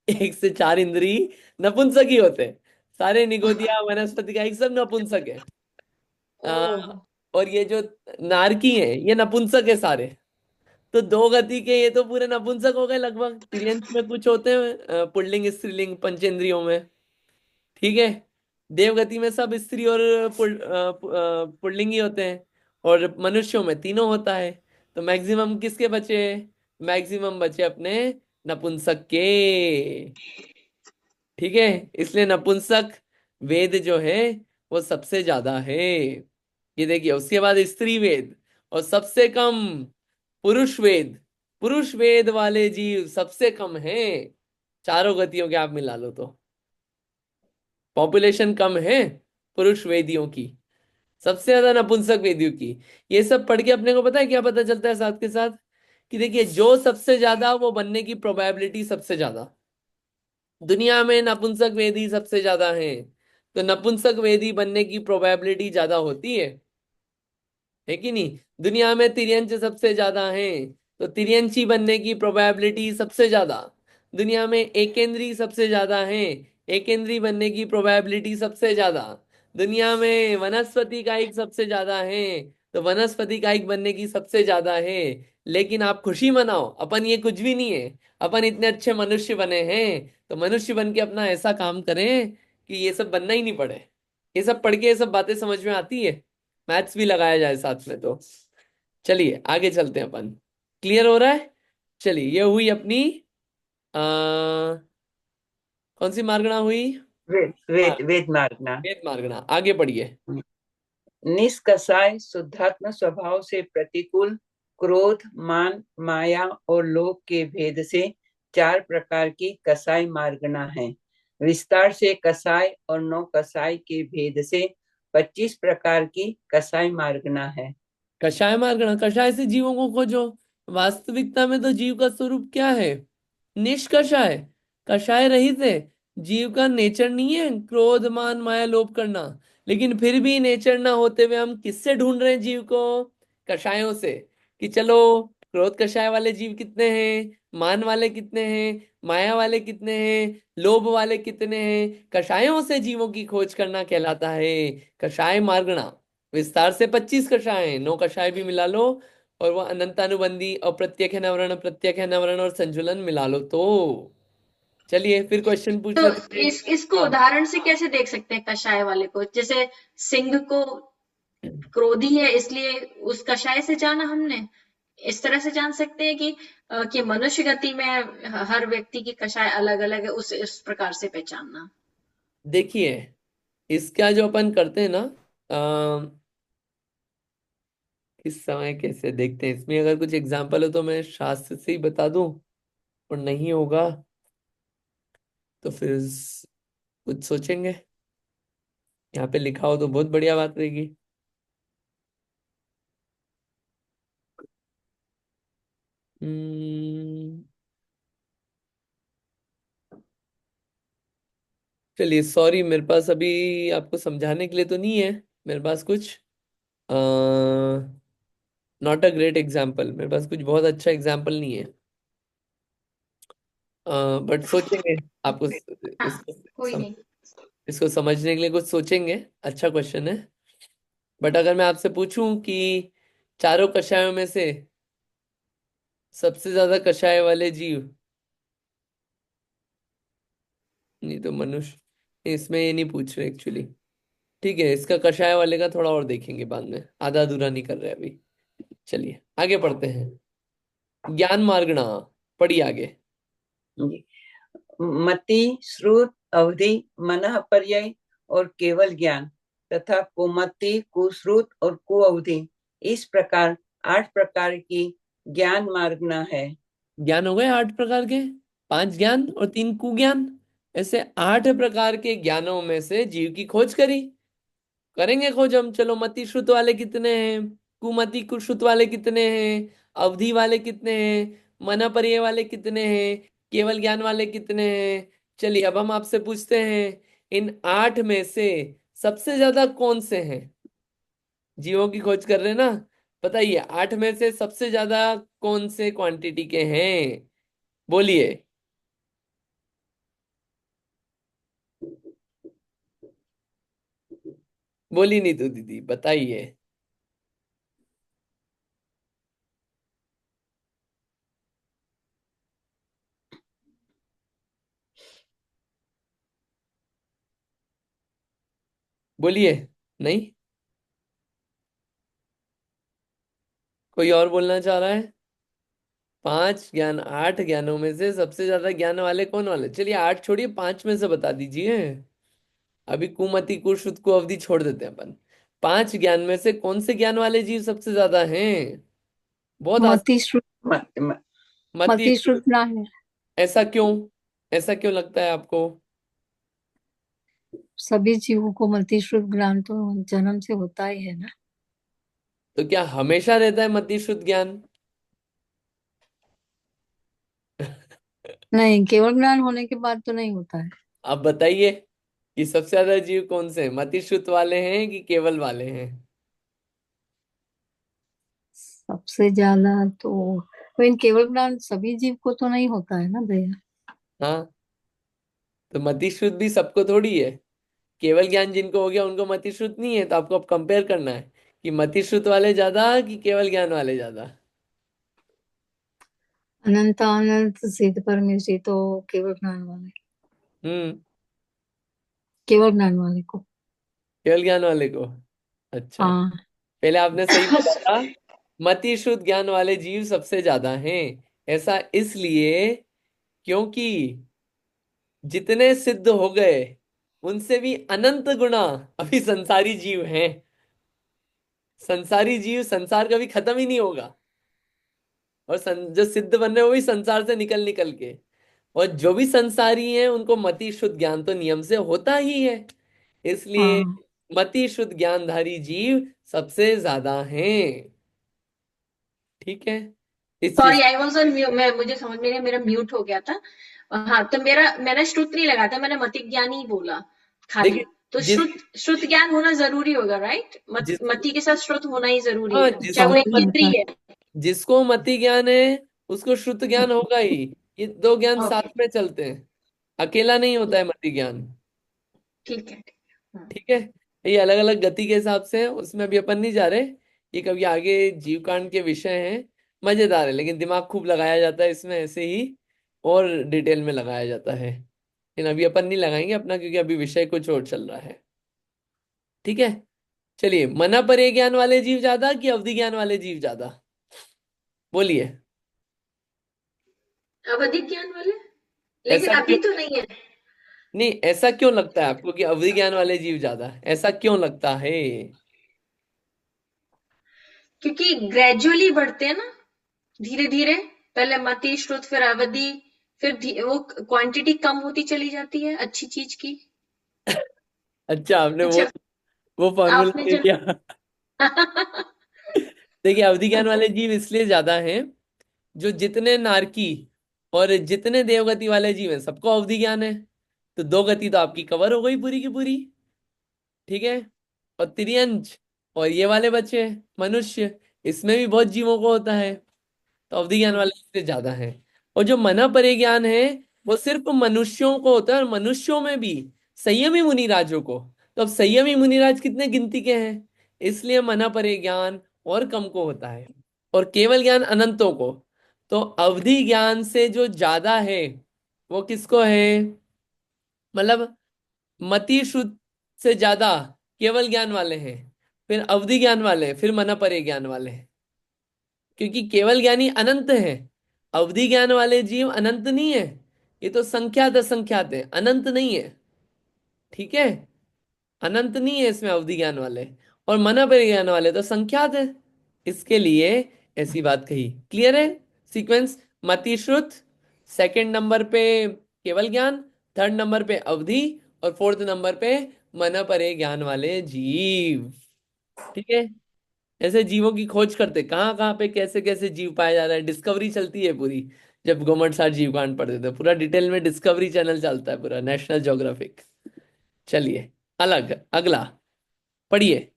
1 से 4 इंद्रिय नपुंसक ही होते हैं। सारे निगोदिया वनस्पति का एक सब नपुंसक है। आ, ओह। और ये जो नारकी है, ये नपुंसक है सारे। तो 2 गति के ये तो पूरे नपुंसक हो गए लगभग। तिर्यंच में कुछ होते हैं पुल्लिंग स्त्रीलिंग पंचेंद्रियों में, ठीक है। देवगति में सब स्त्री और पुल्लिंग ही होते हैं। और मनुष्यों में तीनों होता है। तो मैक्सिमम किसके बचे? मैक्सिमम बचे अपने नपुंसक के। ठीक है, इसलिए नपुंसक वेद जो है वो सबसे ज्यादा है। ये देखिए, उसके बाद स्त्री वेद, और सबसे कम पुरुष वेद। पुरुष वेद वाले जीव सबसे कम हैं, चारों गतियों के आप मिला लो तो। पॉपुलेशन कम है पुरुष वेदियों की, सबसे ज्यादा नपुंसक वेदियों की। ये सब पढ़ के अपने को पता है क्या पता चलता है साथ के साथ, कि देखिए जो सबसे ज्यादा वो बनने की प्रोबेबिलिटी सबसे ज्यादा। दुनिया में नपुंसक वेदी सबसे ज्यादा हैं, तो नपुंसक वेदी बनने की प्रोबेबिलिटी ज्यादा होती है कि नहीं? दुनिया में तिर्यंच सबसे ज्यादा हैं, तो तिर्यंची बनने की प्रोबेबिलिटी सबसे ज्यादा। दुनिया में एकेंद्री सबसे ज्यादा हैं, एकेंद्री बनने की प्रोबेबिलिटी सबसे ज्यादा। दुनिया में वनस्पति कायिक सबसे ज्यादा है, तो वनस्पति कायिक बनने की सबसे ज्यादा है। लेकिन आप खुशी मनाओ, अपन ये कुछ भी नहीं है, अपन इतने अच्छे मनुष्य बने हैं, तो मनुष्य बन के अपना ऐसा काम करें कि ये सब बनना ही नहीं पड़े। ये सब पढ़ के ये सब बातें समझ में आती है, मैथ्स भी लगाया जाए साथ में तो। चलिए आगे चलते हैं अपन। क्लियर हो रहा है? चलिए, ये हुई अपनी आ, कौन सी मार्गणा हुई? हाँ, वेद मार्गना। वेद मार्गना। आगे पढ़िए। निष्कषाय शुद्धात्म स्वभाव से प्रतिकूल क्रोध, मान, माया और लोभ के भेद से 4 प्रकार की कषाय मार्गना है। विस्तार से कषाय और 9 कषाय के भेद से 25 प्रकार की कषाय मार्गना है। कषाय मार्गना, कषाय से जीवों को खोजो। वास्तविकता में तो जीव का स्वरूप क्या है? निष्कषाय, कषाय रहित है। जीव का नेचर नहीं है क्रोध, मान, माया, लोभ करना। लेकिन फिर भी नेचर ना होते हुए हम किससे ढूंढ रहे हैं जीव को? कषायों से। कि चलो, क्रोध कषाय वाले जीव कितने हैं, मान वाले कितने हैं, माया वाले कितने हैं, लोभ वाले कितने हैं, कषायों से जीवों की खोज करना कहलाता है कषाय मार्गणा। विस्तार से 25 कषाय हैं, 9 कषाय भी मिला लो, और वो अनंतानुबंधी, अप्रत्यक्ष नवरण, प्रत्यक्ष नवरण और संजुलन मिला लो तो। चलिए फिर क्वेश्चन पूछ तो रहे थे। इसको हाँ, उदाहरण से कैसे देख सकते हैं कषाय वाले को? जैसे सिंह को क्रोधी है इसलिए उस कषाय से जाना हमने, इस तरह से जान सकते हैं कि मनुष्य गति में हर व्यक्ति की कषाय अलग अलग है, उस प्रकार से पहचानना। देखिए, इसका जो अपन करते हैं ना, अ, इस समय कैसे देखते हैं, इसमें अगर कुछ एग्जाम्पल हो तो मैं शास्त्र से ही बता दूं, और नहीं होगा तो फिर कुछ सोचेंगे। यहाँ पे लिखा हो तो बहुत बढ़िया बात रहेगी। हम्म, चलिए, सॉरी, मेरे पास अभी आपको समझाने के लिए तो नहीं है मेरे पास कुछ, नॉट अ ग्रेट एग्जाम्पल, मेरे पास कुछ बहुत अच्छा एग्जाम्पल नहीं है। बट सोचेंगे। आपको हाँ, इसको कोई नहीं। इसको समझने के लिए कुछ सोचेंगे। अच्छा क्वेश्चन है। बट अगर मैं आपसे पूछूं कि चारों कषायों में से सबसे ज्यादा कषाय वाले जीव, नहीं तो मनुष्य, इसमें ये नहीं पूछ रहे एक्चुअली। ठीक है, इसका कषाय वाले का थोड़ा और देखेंगे बाद में, आधा अधूरा नहीं कर रहे अभी। चलिए आगे पढ़ते हैं। ज्ञान मार्गणा, पढ़िए आगे। मति, श्रुत, अवधि, मनः पर्यय और केवल ज्ञान तथा कुमति, कुश्रुत और कुअवधि, इस प्रकार 8 प्रकार की ज्ञान मार्गना है। ज्ञान हो गए 8 प्रकार के, 5 ज्ञान और 3 कुज्ञान। ऐसे 8 प्रकार के ज्ञानों में से जीव की खोज करी। करेंगे खोज हम। चलो, मति श्रुत वाले कितने हैं, कुमति कुश्रुत वाले कितने हैं, अवधि वाले कितने हैं, मनपर्य वाले कितने हैं, केवल ज्ञान वाले कितने हैं। चलिए अब हम आपसे पूछते हैं, इन 8 में से सबसे ज्यादा कौन से हैं? जीवों की खोज कर रहे हैं ना, बताइए 8 में से सबसे ज्यादा कौन से क्वांटिटी के हैं? बोलिए। बोली नहीं तो दीदी, बताइए। बोलिए। नहीं? कोई और बोलना चाह रहा है? 5 ज्ञान, 8 ज्ञानों में से सबसे ज्यादा ज्ञान वाले कौन वाले? चलिए 8 छोड़िए, 5 में से बता दीजिए। अभी कुमति कुश्रुत को अवधि छोड़ देते हैं अपन। 5 ज्ञान में से कौन से ज्ञान वाले जीव सबसे ज्यादा हैं? बहुत मति आसान। श्रुत, मत, मत, मति मति श्रुत। श्रुत ना है। ऐसा क्यों? ऐसा क्यों लगता है आपको? सभी जीवों को मति श्रुत ज्ञान तो जन्म से होता ही है ना। तो क्या हमेशा रहता है मति श्रुत ज्ञान? नहीं, केवल ज्ञान होने के बाद तो नहीं होता है। आप बताइए कि सबसे ज्यादा जीव कौन से हैं, मति श्रुत वाले हैं कि केवल वाले हैं? सबसे ज्यादा तो लेकिन केवल ज्ञान सभी जीव को तो नहीं होता है ना भैया। हाँ, तो मति श्रुत भी सबको थोड़ी है। केवल ज्ञान जिनको हो गया उनको मति श्रुत नहीं है, तो आपको अब कंपेयर करना है कि मति श्रुत वाले ज्यादा कि केवल ज्ञान वाले ज्यादा। अनंत अनंत सिद्ध परमेश्वरी तो केवल ज्ञान वाले, हम्म। केवल ज्ञान वाले को। केवल ज्ञान वाले को। अच्छा, हाँ। पहले आपने सही बोला था, मति शुद्ध ज्ञान वाले जीव सबसे ज्यादा हैं। ऐसा इसलिए क्योंकि जितने सिद्ध हो गए उनसे भी अनंत गुना अभी संसारी जीव हैं। संसारी जीव, संसार कभी खत्म ही नहीं होगा। और जो सिद्ध बन रहे हैं वो भी संसार से निकल निकल के। और जो भी संसारी हैं उनको मति शुद्ध ज्ञान तो नियम से होता ही है। इसलिए हाँ। मति शुद्ध ज्ञानधारी जीव सबसे ज्यादा हैं। ठीक है। इस सॉरी, चीज, आई वॉज ऑन म्यूट। मैं मुझे समझ में नहीं, मेरा म्यूट हो गया था। हाँ, तो मैंने श्रुत नहीं लगाया था, मैंने मति ज्ञान ही बोला खाली। देखिए, तो जिस श्रुत ज्ञान होना जरूरी होगा, राइट? जिस मति के साथ श्रुत होना ही जरूरी हाँ, है, चाहे वो एक इंद्रिय है। जिसको मति ज्ञान है उसको श्रुत ज्ञान होगा ही। ये दो ज्ञान ओके, साथ में चलते हैं, अकेला नहीं होता है मति ज्ञान। ठीक है। हाँ। ठीक है। ये अलग अलग गति के हिसाब से है, उसमें अभी अपन नहीं जा रहे। ये कभी आगे जीव कांड के विषय हैं, मजेदार है, लेकिन दिमाग खूब लगाया जाता है इसमें ऐसे ही, और डिटेल में लगाया जाता है। लेकिन अभी अपन नहीं लगाएंगे अपना, क्योंकि अभी विषय कुछ और चल रहा है। ठीक है। चलिए, मना परे ज्ञान वाले जीव ज्यादा कि अवधि ज्ञान वाले जीव ज्यादा? बोलिए। अवधिक ज्ञान वाले, ऐसा लेकिन क्यों? अभी तो नहीं है। नहीं, ऐसा क्यों लगता है आपको कि अवधि ज्ञान वाले जीव ज्यादा? ऐसा क्यों लगता है? क्योंकि ग्रेजुअली बढ़ते हैं ना, धीरे धीरे। पहले मति, श्रुत, फिर अवधि, फिर वो क्वांटिटी कम होती चली जाती है अच्छी चीज की। अच्छा, आपने वो अच्छा, वो फॉर्मूला आपने दे जो दिया। देखिए, अवधि ज्ञान वाले जीव इसलिए ज्यादा हैं, जो जितने नारकी और जितने देवगति वाले जीव हैं सबको अवधि ज्ञान है। तो दो गति तो आपकी कवर हो गई पूरी की पूरी। ठीक है। और तिर्यंच और ये वाले बचे मनुष्य, इसमें भी बहुत जीवों को होता है। तो अवधि ज्ञान वाले इससे ज्यादा है। और जो मना परे ज्ञान है वो सिर्फ मनुष्यों को होता है, और मनुष्यों में भी संयमी मुनिराजों को। तो अब संयमी मुनिराज कितने गिनती के हैं, इसलिए मना परे ज्ञान और कम को होता है, और केवल ज्ञान अनंतों को। तो अवधि ज्ञान से जो ज्यादा है वो किसको है? मतलब मति शुद्ध से ज्यादा केवल ज्ञान वाले हैं, फिर अवधि ज्ञान वाले हैं, फिर मना परे ज्ञान वाले हैं। क्योंकि केवल ज्ञानी अनंत है, अवधि ज्ञान वाले जीव अनंत नहीं है। ये तो संख्यात असंख्यात है, अनंत नहीं है। ठीक है। अनंत नहीं है इसमें अवधि ज्ञान वाले, और मना ज्ञान वाले तो संख्यात है। इसके लिए ऐसी बात कही। क्लियर है सीक्वेंस? मति श्रुत, सेकंड नंबर पे केवल ज्ञान, थर्ड नंबर पे अवधि, और फोर्थ नंबर पे मना परे ज्ञान वाले जीव। ठीक है। ऐसे जीवों की खोज करते कहाँ कहाँ पे कैसे कैसे जीव पाया जा रहा है, डिस्कवरी चलती है पूरी। जब गोमट सार जीव कांड पढ़ते थे पूरा डिटेल में डिस्कवरी चैनल चलता है, पूरा नेशनल ज्योग्राफिक। चलिए, अलग अगला पढ़िए।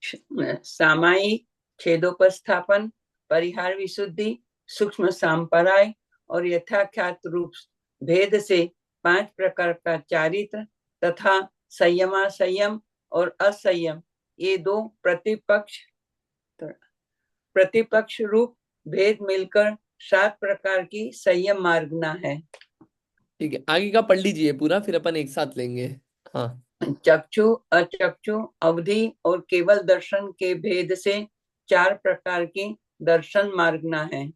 सामायिक, छेदोपस्थापन, परिहार विशुद्धि, सूक्ष्म सांपराय और यथाख्यात रूप भेद से 5 प्रकार का चारित्र तथा संयमा संयम और असंयम, ये दो प्रतिपक्ष रूप भेद मिलकर 7 प्रकार की संयम मार्गना है। ठीक है, आगे का पढ़ लीजिए पूरा, फिर अपन एक साथ लेंगे। हाँ। चक्षु, अचक्षु, अवधि और केवल दर्शन के भेद से 4 प्रकार की दर्शन मार्गना है।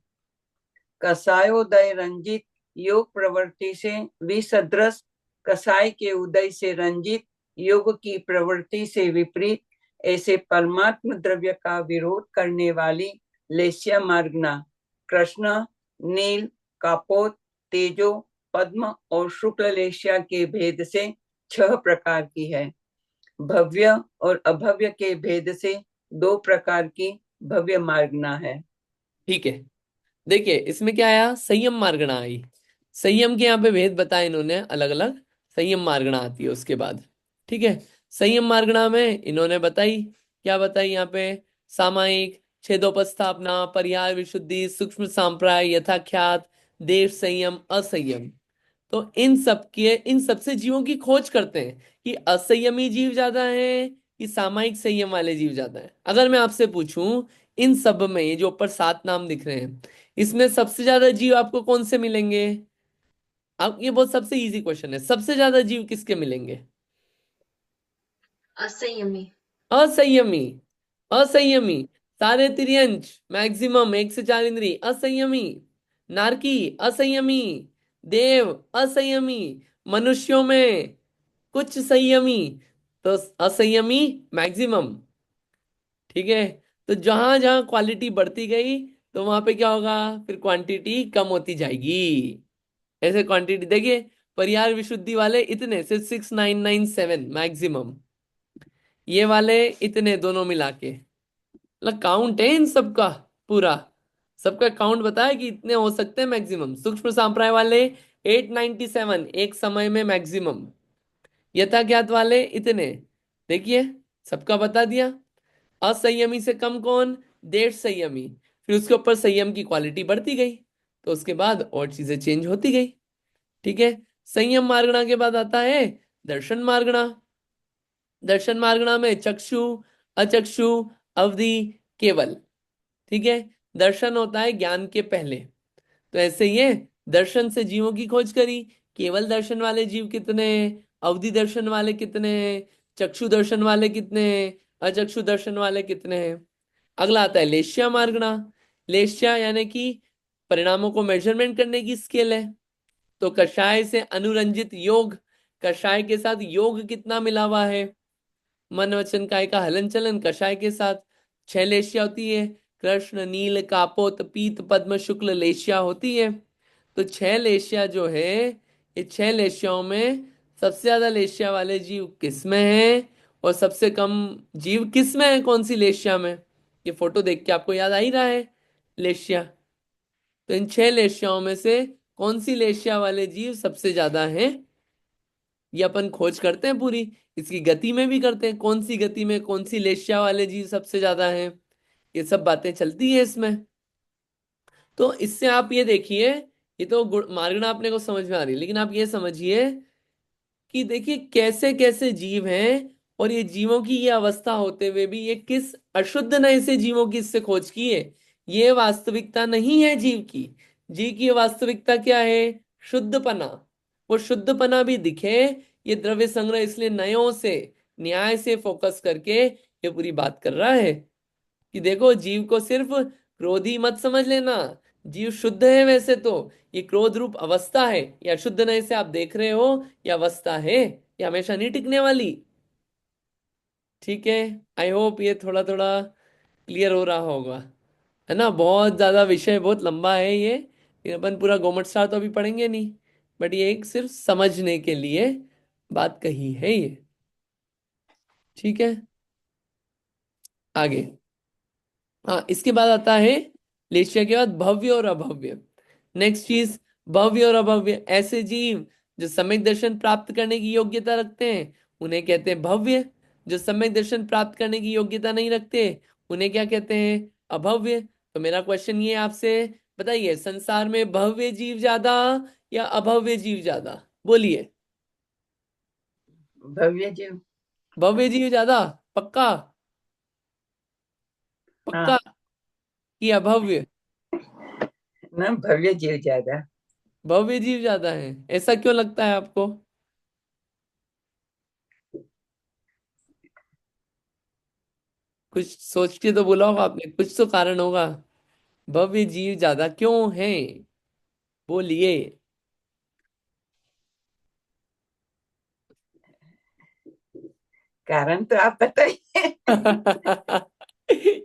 कसायोदय रंजित योग प्रवृत्ति से विसदृश, कसाय के उदय से रंजित योग की प्रवृत्ति से विपरीत, ऐसे परमात्म द्रव्य का विरोध करने वाली लेस्या मार्गना कृष्ण, नील, कापोत, तेजो, पद्म और शुक्ल लेस्या के भेद से 6 प्रकार की है। भव्य और अभव्य के भेद से 2 प्रकार की भव्य मार्गना है। ठीक है। देखिए, इसमें क्या आया? संयम मार्गणा आई। संयम के यहाँ पे भेद बताए इन्होंने अलग अलग। संयम मार्गणा आती है उसके बाद। ठीक है। संयम मार्गणा में इन्होंने बताई, क्या बताई यहाँ पे? सामायिक, छेदोपस्थापना, परिहार विशुद्धि, सूक्ष्म सांप्राय, यथाख्यात, देश संयम, असंयम। तो इन सबसे जीवों की खोज करते हैं कि असंयमी जीव ज्यादा है कि सामायिक संयम वाले जीव ज्यादा है। अगर मैं आपसे पूछूं, इन सब में ये जो ऊपर 7 नाम दिख रहे हैं, इसमें सबसे ज्यादा जीव आपको कौन से मिलेंगे? अब ये बहुत सबसे इजी क्वेश्चन है, सबसे ज्यादा जीव किसके मिलेंगे? असंयमी। असंयमी। असंयमी। सारे तिर्यंच मैक्सिमम 1 से 4 इंद्री असंयमी। नारकी असंयमी। देव असंयमी। मनुष्यों में कुछ संयमी, तो असंयमी मैक्सिमम। ठीक है, तो जहां जहां क्वालिटी बढ़ती गई तो वहां पे क्या होगा, फिर क्वांटिटी कम होती जाएगी। ऐसे क्वांटिटी देखिए, परिहार विशुद्धि वाले इतने सिर्फ 6997 मैक्सिमम, ये वाले इतने दोनों मिला के, मतलब काउंट है इन सबका पूरा, सबका काउंट बताया कि इतने हो सकते हैं मैक्सिमम। सूक्ष्म सांप्राय वाले 897 एक समय में मैक्सिमम, यथा ज्ञात वाले इतने, देखिए सबका बता दिया। असंयमी से कम कौन, 1.5 संयमी, फिर उसके ऊपर संयम की क्वालिटी बढ़ती गई, तो उसके बाद और चीजें चेंज होती गई। ठीक है, संयम मार्गणा के बाद आता है दर्शन मार्गणा। दर्शन मार्गणा में चक्षु, अचक्षु, अवधि, केवल। ठीक है, दर्शन होता है ज्ञान के पहले, तो ऐसे ये दर्शन से जीवों की खोज करी। केवल दर्शन वाले जीव कितने हैं, अवधि दर्शन वाले कितने हैं, चक्षु दर्शन वाले कितने हैं, अचक्षु दर्शन वाले कितने हैं। अगला आता है लेश्या मार्गणा। लेश्या यानी कि परिणामों को मेजरमेंट करने की स्केल है। तो कषाय से अनुरंजित योग, कषाय के साथ योग कितना मिला हुआ है, मन वचन काय का हलन चलन कषाय के साथ। 6 लेशिया होती है, कृष्ण, नील, कापोत, पीत, पद्म, शुक्ल लेशिया होती है। तो 6 लेशिया जो है, ये 6 लेशियाओं में सबसे ज्यादा लेशिया वाले जीव किस में है, और सबसे कम जीव किस में है, कौन सी लेशिया में। ये फोटो देख के आपको याद आ ही रहा है लेशिया। तो इन 6 लेशियाओं में से कौन सी लेशिया वाले जीव सबसे ज्यादा हैं, ये अपन खोज करते हैं पूरी। इसकी गति में भी करते हैं, कौन सी गति में कौन सी लेशिया वाले जीव सबसे ज्यादा हैं, ये सब बातें चलती है इसमें। तो इससे आप ये देखिए, ये तो मार्गना अपने को समझ में आ रही है, लेकिन आप ये समझिए कि देखिए कैसे कैसे जीव हैं, और ये जीवों की ये अवस्था होते हुए भी ये किस अशुद्ध नए से जीवों की इससे खोज की है। ये वास्तविकता नहीं है जीव की। जीव की वास्तविकता क्या है, शुद्धपना। वो शुद्धपना भी दिखे, ये द्रव्य संग्रह इसलिए नयों से न्याय से फोकस करके ये पूरी बात कर रहा है कि देखो जीव को सिर्फ क्रोधी मत समझ लेना। जीव शुद्ध है वैसे तो, ये क्रोध रूप अवस्था है, या शुद्ध नए से आप देख रहे हो, ये अवस्था है, ये हमेशा नहीं टिकने वाली। ठीक है, आई होप ये थोड़ा थोड़ा क्लियर हो रहा होगा, है ना। बहुत ज्यादा विषय बहुत लंबा है ये अपन पूरा गोमट स्टार तो अभी पढ़ेंगे नहीं, बट ये एक सिर्फ समझने के लिए बात कही है ये। ठीक है, आगे। हाँ, इसके बाद आता है लेशिया के बाद भव्य और अभव्य। नेक्स्ट चीज, भव्य और अभव्य, ऐसे जीव जो सम्यक दर्शन प्राप्त करने की योग्यता रखते हैं उन्हें कहते हैं भव्य। जो सम्यक दर्शन प्राप्त करने की योग्यता नहीं रखते उन्हें क्या कहते हैं, अभव्य। तो मेरा क्वेश्चन ये आपसे, बताइए संसार में भव्य जीव ज्यादा या अभव्य जीव ज्यादा, बोलिए। भव्य जीव। भव्य जीव ज्यादा, पक्का, हाँ, पक्का कि अभव्य। ना भव्य जीव ज्यादा। भव्य जीव ज्यादा है, ऐसा क्यों लगता है आपको। कुछ सोच के तो बोला होगा आपने, कुछ तो कारण होगा। भव्य जीव ज्यादा क्यों है, बोलिए। कारण तो आप बताइए।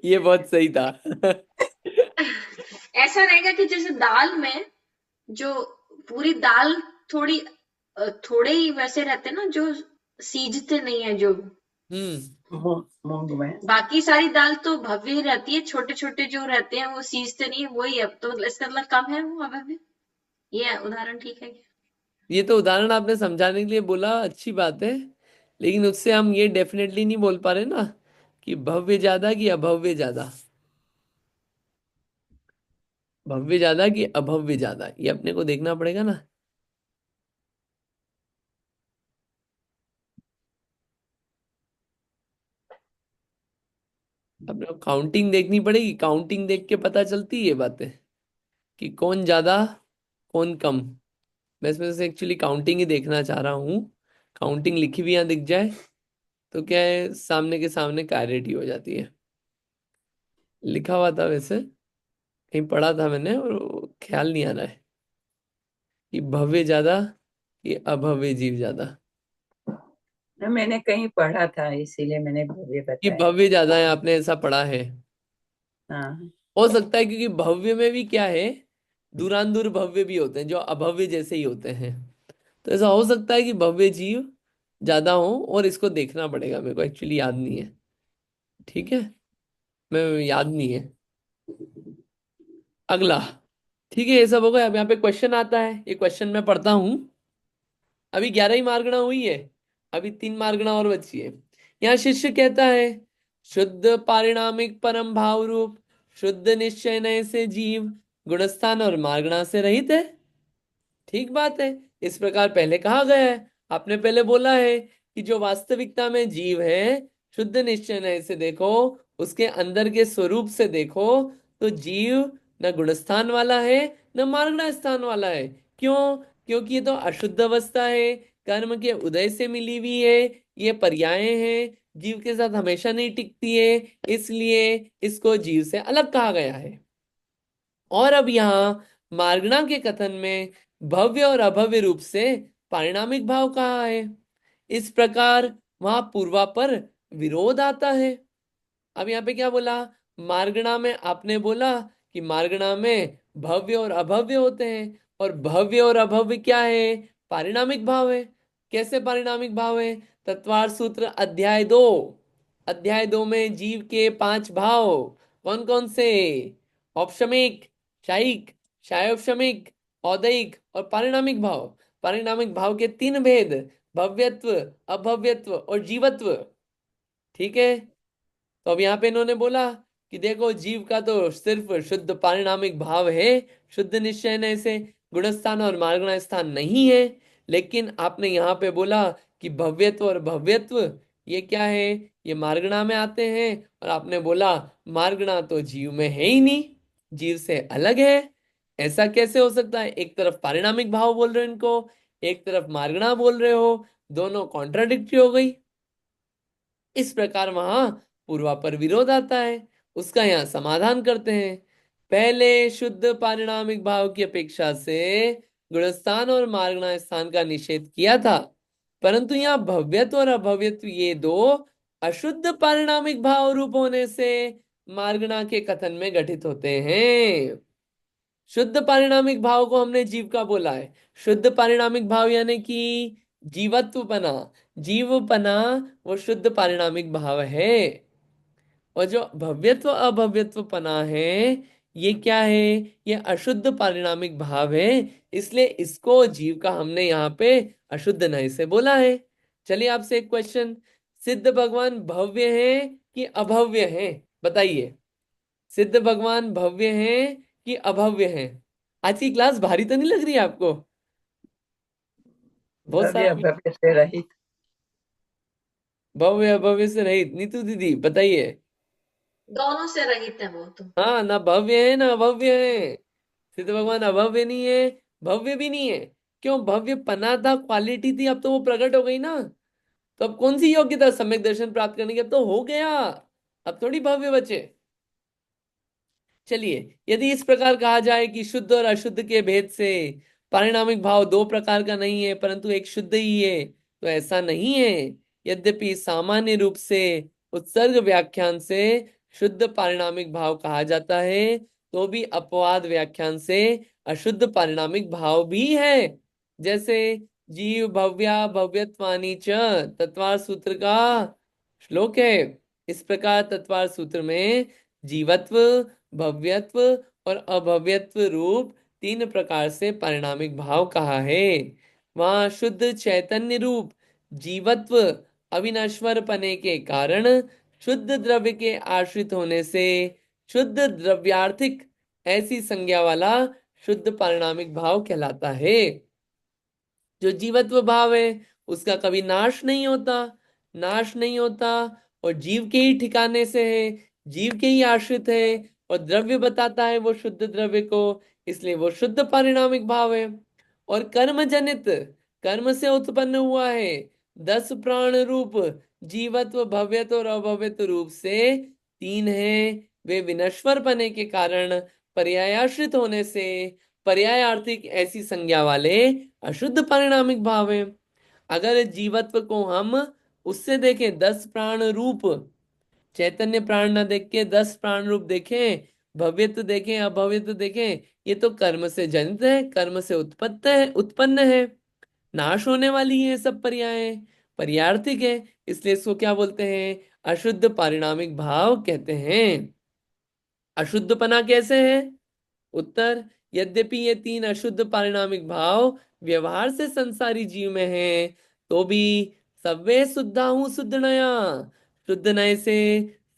ये बहुत सही था। ऐसा रहेगा कि जैसे दाल में जो पूरी दाल थोड़ी थोड़े ही वैसे रहते हैं ना जो सीजते नहीं है, जो मूंग में बाकी सारी दाल तो भव्य ही रहती है, छोटे छोटे जो रहते हैं वो सीजते नहीं है, वही है। तो इसका मतलब कम है वो अभव्य। ये उदाहरण ठीक है क्या? ये तो उदाहरण आपने समझाने के लिए बोला, अच्छी बात है, लेकिन उससे हम ये डेफिनेटली नहीं बोल पा रहे ना कि भव्य ज्यादा कि अभव्य ज्यादा। भव्य ज्यादा कि अभव्य ज्यादा, ये अपने को देखना पड़ेगा ना। अपने को काउंटिंग देखनी पड़ेगी, काउंटिंग देख के पता चलती है ये बातें कि कौन ज्यादा कौन कम। मैं इसमें से एक्चुअली काउंटिंग ही देखना चाह रहा हूँ। काउंटिंग लिखी भी यहाँ दिख जाए तो क्या है, सामने के सामने क्लैरिटी हो जाती है। लिखा हुआ था वैसे, कहीं पढ़ा था मैंने, और वो ख्याल नहीं आ रहा है कि भव्य ज्यादा कि अभव्य जीव ज्यादा। मैंने कहीं पढ़ा था, इसीलिए मैंने भव्य कि बताया। भव्य ज्यादा है, आपने ऐसा पढ़ा है? हाँ। हो सकता है, क्योंकि भव्य में भी क्या है, दूरांदूर भव्य भी होते हैं जो अभव्य जैसे ही होते हैं। तो ऐसा हो सकता है कि भव्य जीव ज्यादा हो, और इसको देखना पड़ेगा, मेरे को एक्चुअली याद नहीं है। ठीक है, मैं याद नहीं है। अगला। ठीक है, ये सब हो गया। अब यहाँ पे क्वेश्चन आता है, ये क्वेश्चन मैं पढ़ता हूं। अभी 11 ही मार्गणा हुई है, अभी 3 मार्गणा और बची है। यहाँ शिष्य कहता है, शुद्ध पारिणामिक परम भाव रूप शुद्ध निश्चय नय से जीव गुणस्थान और मार्गणा से रहित है। ठीक बात है, इस प्रकार पहले कहा गया है। आपने पहले बोला है कि जो वास्तविकता में जीव है, शुद्ध निश्चय नय से देखो, उसके अंदर के स्वरूप से देखो, तो जीव न गुणस्थान वाला है न मार्गणा स्थान वाला है। क्यों? क्योंकि ये तो अशुद्ध अवस्था है, कर्म के उदय से मिली हुई है, ये पर्याय हैं, जीव के साथ हमेशा नहीं टिकती है, इसलिए इसको जीव से अलग कहा गया है। और अब यहाँ मार्गणा के कथन में भव्य और अभव्य रूप से पारिणामिक भाव कहा है। इस प्रकार वहां पूर्वा पर विरोध आता है। अब यहाँ पे क्या बोला? मार्गणा में आपने बोला कि मार्गणा में भव्य और अभव्य होते हैं, और भव्य और अभव्य क्या है? पारिणामिक भाव है। कैसे पारिणामिक भाव है? तत्वार सूत्र अध्याय 2 में जीव के 5 भाव कौन कौन से? औपशमिक, शायिक, शायोपशमिक, औदयिक और पारिणामिक भाव। पारिणामिक भाव के 3 भेद, भव्यत्व, अभव्यत्व और जीवत्व। ठीक है, तो अब यहाँ पे इन्होंने बोला कि देखो, जीव का तो सिर्फ शुद्ध पारिणामिक भाव है, शुद्ध निश्चय ने से गुणस्थान और मार्गणा स्थान नहीं है। लेकिन आपने यहाँ पे बोला कि भव्यत्व और भव्यत्व ये क्या है? ये मार्गणा में आते हैं। और आपने बोला मार्गणा तो जीव में है ही नहीं, जीव से अलग है। ऐसा कैसे हो सकता है? एक तरफ पारिणामिक भाव बोल रहे हो इनको, एक तरफ मार्गणा बोल रहे हो, दोनों कॉन्ट्राडिक्टरी हो गई। इस प्रकार वहां पूर्वा पर विरोध आता है। उसका यहाँ समाधान करते हैं। पहले शुद्ध पारिणामिक भाव की अपेक्षा से गुणस्थान और मार्गणा स्थान का निषेध किया था, परंतु यहाँ भव्यत्व और अभव्यत्व ये दो अशुद्ध पारिणामिक भाव रूप होने से मार्गणा के कथन में घटित होते हैं। शुद्ध पारिणामिक भाव को हमने जीव का बोला है। शुद्ध पारिणामिक भाव यानी कि जीवत्वपना, जीवपना वो शुद्ध पारिणामिक भाव है। और जो भव्यत्व अभव्यत्व पना है, ये क्या है? ये अशुद्ध पारिणामिक भाव है। इसलिए इसको जीव का हमने यहाँ पे अशुद्ध नय से बोला है। चलिए आपसे एक क्वेश्चन, सिद्ध भगवान भव्य है कि अभव्य है? बताइए, सिद्ध भगवान भव्य है कि अभव्य है? आज की क्लास भारी तो नहीं लग रही है आपको? बहुत भव्य सारा भव्य से रहित। भव्य अभव्य से रहित। नीतू दीदी बताइए। दोनों से रहित है वो तो। हाँ, ना भव्य है ना अभव्य है। सिद्ध भगवान अभव्य नहीं है, भव्य भी नहीं है। क्यों? भव्य पना था, क्वालिटी थी, अब तो वो प्रकट हो गई ना। तो अब कौन सी योग्यता सम्यक दर्शन प्राप्त करने की? अब तो हो गया, अब थोड़ी भव्य बचे। चलिए, यदि इस प्रकार कहा जाए कि शुद्ध और अशुद्ध के भेद से पारिणामिक भाव 2 प्रकार का नहीं है परंतु एक शुद्ध ही है, तो ऐसा नहीं है। यद्यपि सामान्य रूप से उत्सर्ग व्याख्यान से शुद्ध पारिणामिक भाव कहा जाता है, तो भी अपवाद व्याख्यान से अशुद्ध पारिणामिक भाव भी है। जैसे जीव भव्या भव्यत्वानि च तत्वार सूत्र का श्लोक है। इस प्रकार तत्वार सूत्र में जीवत्व, भव्यत्व और अभव्यत्व रूप 3 प्रकार से पारिणामिक भाव कहा है। वहां शुद्ध चैतन्य रूप जीवत्व अविनश्वर पने के कारण शुद्ध द्रव्य के आश्रित होने से शुद्ध द्रव्यार्थिक ऐसी संज्ञा वाला शुद्ध पारिणामिक भाव कहलाता है। जो जीवत्व भाव है उसका कभी नाश नहीं होता, नाश नहीं होता, और जीव के ही ठिकाने से है, जीव के ही आश्रित है, और द्रव्य बताता है वो शुद्ध द्रव्य को, इसलिए वो शुद्ध पारिणामिक भाव है। और कर्म जनित, कर्म से उत्पन्न हुआ है 10 प्राण रूप जीवत्व भव्यत्व और अभव्यत्व रूप से 3 है। वे विनश्वर पने के कारण पर्यायाश्रित होने से पर्यायार्थिक ऐसी संज्ञा वाले अशुद्ध पारिणामिक भाव है। अगर जीवत्व को हम उससे देखें 10 प्राण रूप, चैतन्य प्राण ना देख के 10 प्राण रूप देखें, भव्यत्व देखें अभव्यत्व देखें, ये तो कर्म से जनित है, कर्म से उत्पन्न है, नाश होने वाली है सब पर्याय, पर्यार्थिक है, इसलिए इसको क्या बोलते हैं? अशुद्ध पारिणामिक भाव कहते हैं। अशुद्धपना कैसे है? उत्तर, यद्यपि ये 3 अशुद्ध पारिणामिक भाव व्यवहार से संसारी जीव में है, तो भी सव्वे शुद्धा हूं शुद्ध नया, शुद्ध नय से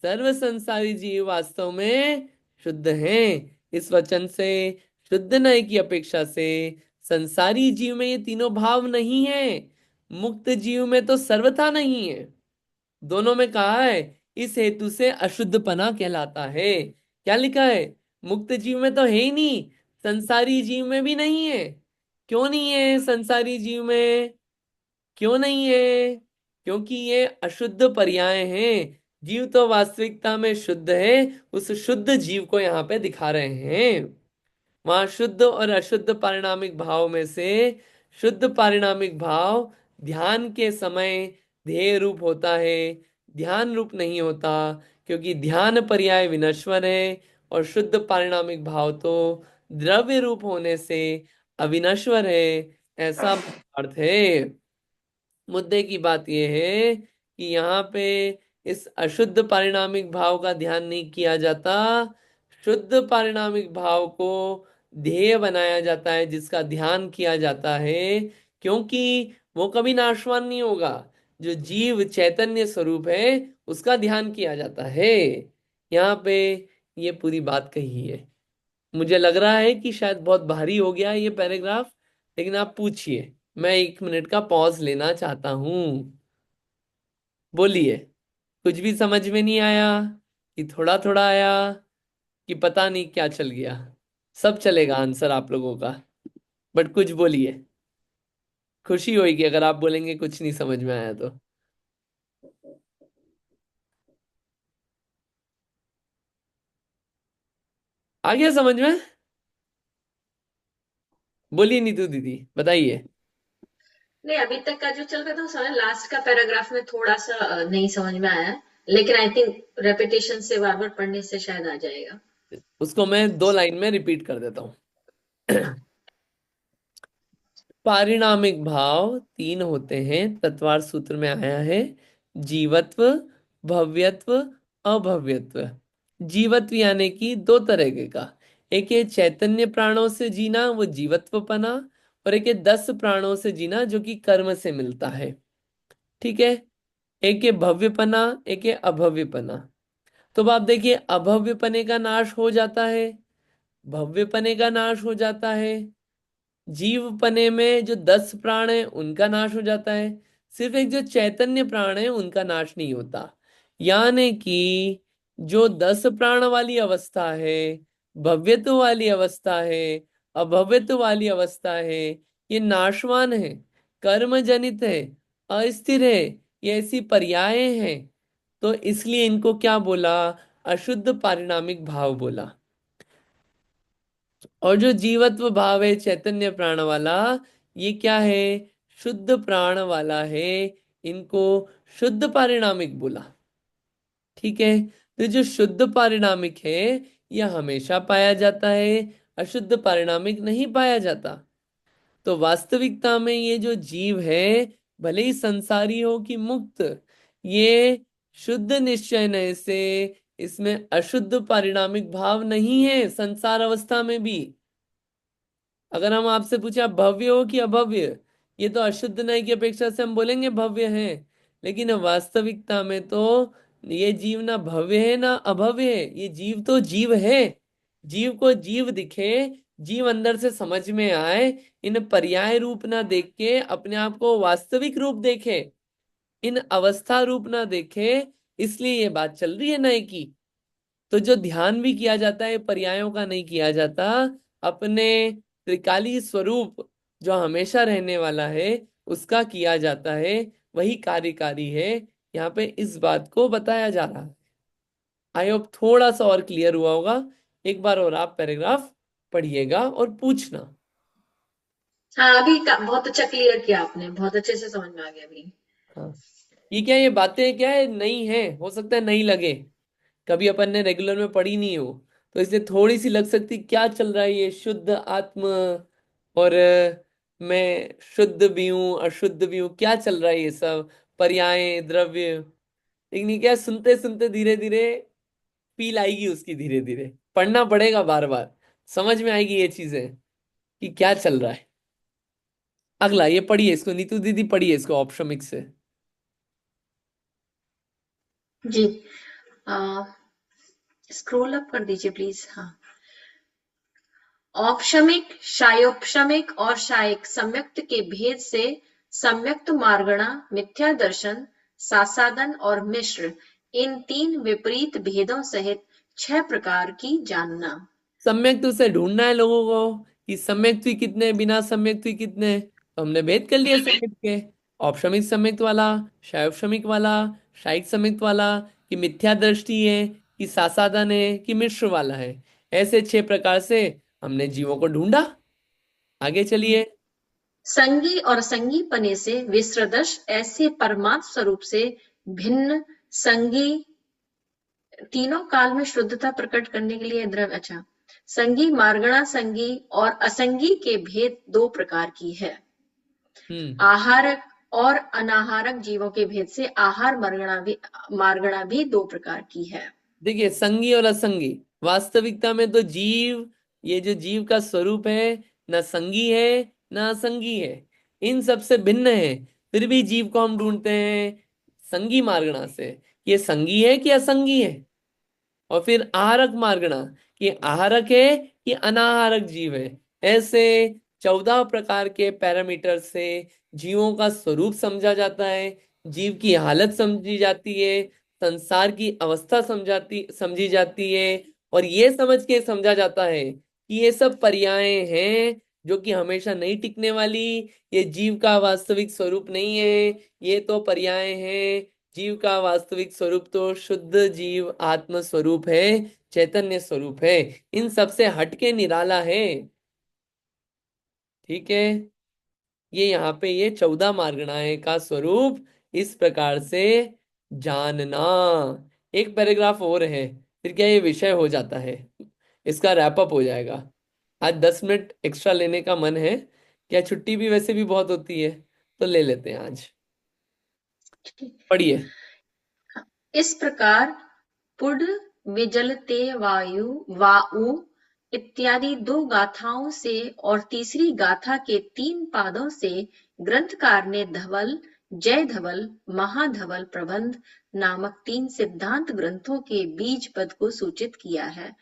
सर्व संसारी जीव वास्तव में शुद्ध हैं। इस वचन से शुद्ध नय की अपेक्षा से संसारी जीव में ये तीनों भाव नहीं है, मुक्त जीव में तो सर्वथा नहीं है, दोनों में कहा है, इस हेतु से अशुद्धपना कहलाता है। क्या लिखा है? मुक्त जीव में तो है ही नहीं, संसारी जीव में भी नहीं है। क्यों नहीं है संसारी जीव में? क्यों नहीं है? क्योंकि ये अशुद्ध पर्याय हैं। जीव तो वास्तविकता में शुद्ध है, उस शुद्ध जीव को यहाँ पे दिखा रहे हैं। वहां शुद्ध और अशुद्ध पारिणामिक भाव में से शुद्ध पारिणामिक भाव ध्यान के समय ध्येय रूप होता है, ध्यान रूप नहीं होता, क्योंकि ध्यान पर्याय विनश्वर है, और शुद्ध पारिणामिक भाव तो द्रव्य रूप होने से अविनश्वर है, ऐसा अर्थ है। मुद्दे की बात यह है कि यहाँ पे इस अशुद्ध पारिणामिक भाव का ध्यान नहीं किया जाता, शुद्ध पारिणामिक भाव को ध्येय बनाया जाता है, जिसका ध्यान किया जाता है, क्योंकि वो कभी नाशवान नहीं होगा। जो जीव चैतन्य स्वरूप है उसका ध्यान किया जाता है। यहाँ पे ये पूरी बात कही है। मुझे लग रहा है कि शायद बहुत भारी हो गया ये पैराग्राफ, लेकिन आप पूछिए, मैं 1 मिनट का पॉज लेना चाहता हूं। बोलिए, कुछ भी समझ में नहीं आया कि थोड़ा थोड़ा आया, कि पता नहीं क्या चल गया? सब चलेगा आंसर आप लोगों का, बट कुछ बोलिए। खुशी होगी अगर आप बोलेंगे कुछ नहीं समझ में आया तो। आ गया समझ में? बोलिए नीतू दीदी, बताइए। नहीं, अभी तक का जो चल रहा था वो समझ, लास्ट का पैराग्राफ में थोड़ा सा नहीं समझ में आया, लेकिन आई थिंक रेपिटेशन से बार बार पढ़ने से शायद आ जाएगा। उसको मैं 2 लाइन में रिपीट कर देता हूँ। पारिणामिक भाव 3 होते हैं, तत्वार सूत्र में आया है, जीवत्व, भव्यत्व, अभव्यत्व। जीवत्व यानी कि 2 तरह का, एक है चैतन्य प्राणों से जीना, वो जीवत्वपना, और एक है 10 प्राणों से जीना, जो कि कर्म से मिलता है। ठीक है? एक है भव्यपना, एक है अभव्यपना। तो अब आप देखिए, अभव्यपने का नाश हो जाता है, भव्यपने का नाश हो जाता है, जीवपने में जो 10 प्राण है उनका नाश हो जाता है, सिर्फ एक जो चैतन्य प्राण है उनका नाश नहीं होता। यानी कि जो 10 प्राण वाली अवस्था है, भव्यत्व वाली अवस्था है, अभव्यत्व वाली अवस्था है, ये नाशवान है, कर्म जनित है, अस्थिर है, ये ऐसी पर्याय हैं। तो इसलिए इनको क्या बोला? अशुद्ध पारिणामिक भाव बोला। और जो जीवत्व भाव है चैतन्य प्राण वाला, ये क्या है? शुद्ध प्राण वाला है, इनको शुद्ध पारिणामिक बोला। ठीक है? तो जो शुद्ध पारिणामिक है यह हमेशा पाया जाता है, अशुद्ध पारिणामिक नहीं पाया जाता। तो वास्तविकता में ये जो जीव है, भले ही संसारी हो कि मुक्त, ये शुद्ध निश्चय से इसमें अशुद्ध पारिणामिक भाव नहीं है संसार अवस्था में भी। अगर हम आपसे पूछे आप भव्य हो कि अभव्य, ये तो अशुद्ध नय की अपेक्षा से हम बोलेंगे भव्य है, लेकिन वास्तविकता में तो ये जीव ना भव्य है ना अभव्य है, ये जीव तो जीव है। जीव को जीव दिखे, जीव अंदर से समझ में आए, इन पर्याय रूप ना देख के अपने आप को वास्तविक रूप देखे, इन अवस्था रूप ना देखे, इसलिए ये बात चल रही है नय की। तो जो ध्यान भी किया जाता है पर्यायों का नहीं किया जाता, अपने त्रिकाली स्वरूप जो हमेशा रहने वाला है उसका किया जाता है, वही कार्यकारी है। यहाँ पे इस बात को बताया जा रहा है। आई होप थोड़ा सा और क्लियर हुआ होगा। एक बार और आप पैराग्राफ पढ़िएगा और पूछना। हाँ, अभी बहुत अच्छा क्लियर किया आपने, बहुत अच्छे से समझ में आ गया अभी। हाँ, ये बातें क्या है, नई है, हो सकता है नई लगे, कभी अपन ने रेगुलर में पढ़ी नहीं हो, तो इसलिए थोड़ी सी लग सकती, क्या चल रहा है ये शुद्ध आत्म, और मैं शुद्ध भी हूँ अशुद्ध भी हूँ, क्या चल रहा है ये सब, पर्याय द्रव्य। लेकिन ये क्या है, सुनते सुनते धीरे धीरे फील आएगी उसकी, धीरे धीरे पढ़ना पड़ेगा बार बार, समझ में आएगी ये चीजें कि क्या चल रहा है। अगला ये पढ़िए इसको, नीतू दीदी पढ़िए इसको ऑप्शमिक से। जी, स्क्रॉल अप कर दीजिए प्लीज। हाँ, औपशमिक, शायोपशमिक और शायिक सम्यक्त के भेद से सम्यक्त मार्गणा, मिथ्या दर्शन, सासादन और मिश्र, इन 3 विपरीत भेदों सहित 6 प्रकार की जानना। सम्यक से ढूंढना है लोगों को कि सम्यक कितने, बिना सम्यक कितने, तो हमने भेद कर लिया सम्यक के, औपशमिक सम्यक वाला, शायोपशमिक वाला, शायिक सम्यक वाला, कि मिथ्या दृष्टि है, कि सासादन है, कि मिश्र वाला है। ऐसे 6 प्रकार से हमने जीवों को ढूंढा। आगे चलिए। संगी और संगी पने से विसृदश ऐसे परमात्म स्वरूप से भिन्न संगी, तीनों काल में शुद्धता प्रकट करने के लिए द्रव्य। अच्छा, संगी, मार्गणा संगी और असंगी के भेद 2 प्रकार की है। आहारक और अनाहारक जीवों के भेद से आहार मार्गणा भी 2 प्रकार की है। देखिए, संगी और असंगी, वास्तविकता में तो जीव, ये जो जीव का स्वरूप है, न संगी है न असंगी है, इन सब से भिन्न है। फिर भी जीव को हम ढूंढते हैं संगी मार्गणा से, ये संगी है कि असंगी है। और फिर आहारक मार्गणा, कि आहारक है कि अनाहारक जीव है। ऐसे 14 प्रकार के पैरामीटर से जीवों का स्वरूप समझा जाता है, जीव की हालत समझी जाती है, संसार की अवस्था समझी जाती है। और ये समझ के समझा जाता है कि ये सब पर्याय हैं जो कि हमेशा नहीं टिकने वाली, ये जीव का वास्तविक स्वरूप नहीं है, ये तो पर्याय हैं। जीव का वास्तविक स्वरूप तो शुद्ध जीव आत्म स्वरूप है, चैतन्य स्वरूप है, इन सब से हटके निराला है। ठीक है, ये यहाँ पे ये 14 मार्गणाएं का स्वरूप इस प्रकार से जानना। एक पैराग्राफ और है, फिर क्या ये विषय हो जाता है, इसका रैपअप हो जाएगा। आज 10 मिनट एक्स्ट्रा लेने का मन है, क्या छुट्टी भी वैसे भी बहुत होती है, तो ले लेते हैं आज। पढ़िए। इस प्रकार पुड, विजलते वायु, वाउ इत्यादि 2 गाथाओं से और तीसरी गाथा के 3 पादों से ग्रंथकार ने धवल, जय धवल, महाधवल प्रबंध नामक 3 सिद्धांत ग्रंथों के बीज पद को सूचित किया है,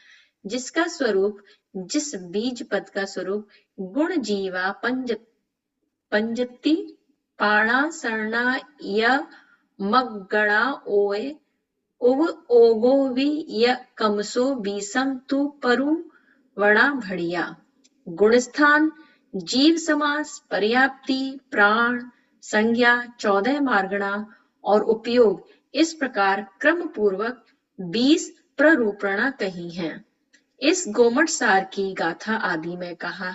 जिस बीज पद का स्वरूप गुण जीवा पंजति पाणा सर्णा य मग्गणा ओए उव ओगो वि य कमसो बीसम तु परु वणा भड़िया। गुणस्थान, जीव समास, पर्याप्ति, प्राण, संज्ञा, 14 मार्गणा और उपयोग इस प्रकार क्रम पूर्वक 20 प्ररूपणा कही हैं। इस गोमट सार की गाथा आदि में कहा,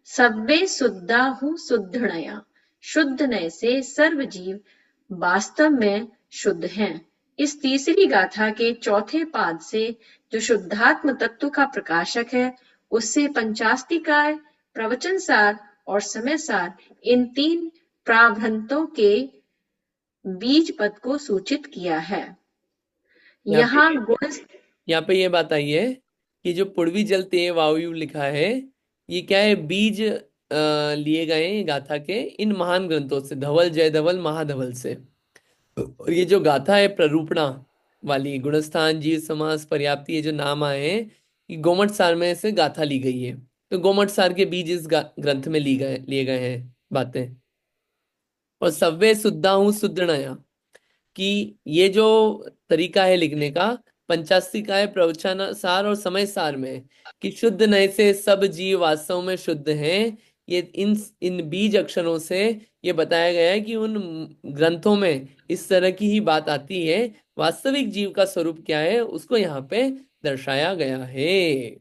सब्बे शुद्धाहु शुद्धणया, शुद्ध नय से सर्व जीव वास्तव में शुद्ध हैं। इस तीसरी गाथा के चौथे पाद से जो शुद्धात्म तत्व का प्रकाशक है, उससे पंचास्तिकाय, प्रवचन सार और समय सार, इन 3 प्राभ्रंतों के बीज पद को सूचित किया है। यहाँ गुण, यहाँ पे ये बात आई है कि जो पूर्वी जल तेय वायु लिखा है, ये क्या है, बीज लिए गए हैं गाथा के इन महान ग्रंथों से, धवल, जय धवल, महाधवल से। और ये जो गाथा है प्ररूपणा वाली, गुणस्थान, जीव समास, पर्याप्ति, ये जो नाम आए हैं, ये गोमट सार में से गाथा ली गई है। तो गोमट सार के बीज इस ग्रंथ में लिए गए हैं बातें। और सव्वे शुद्धा हूं सुदृढ़या, कि ये जो तरीका है लिखने का, पंचास्ती का है, प्रवचन सार और समय सार में, कि शुद्ध नय से सब जीव वास्तव में शुद्ध हैं। ये इन इन बीज अक्षरों से ये बताया गया है कि उन ग्रंथों में इस तरह की ही बात आती है। वास्तविक जीव का स्वरूप क्या है उसको यहाँ पे दर्शाया गया है।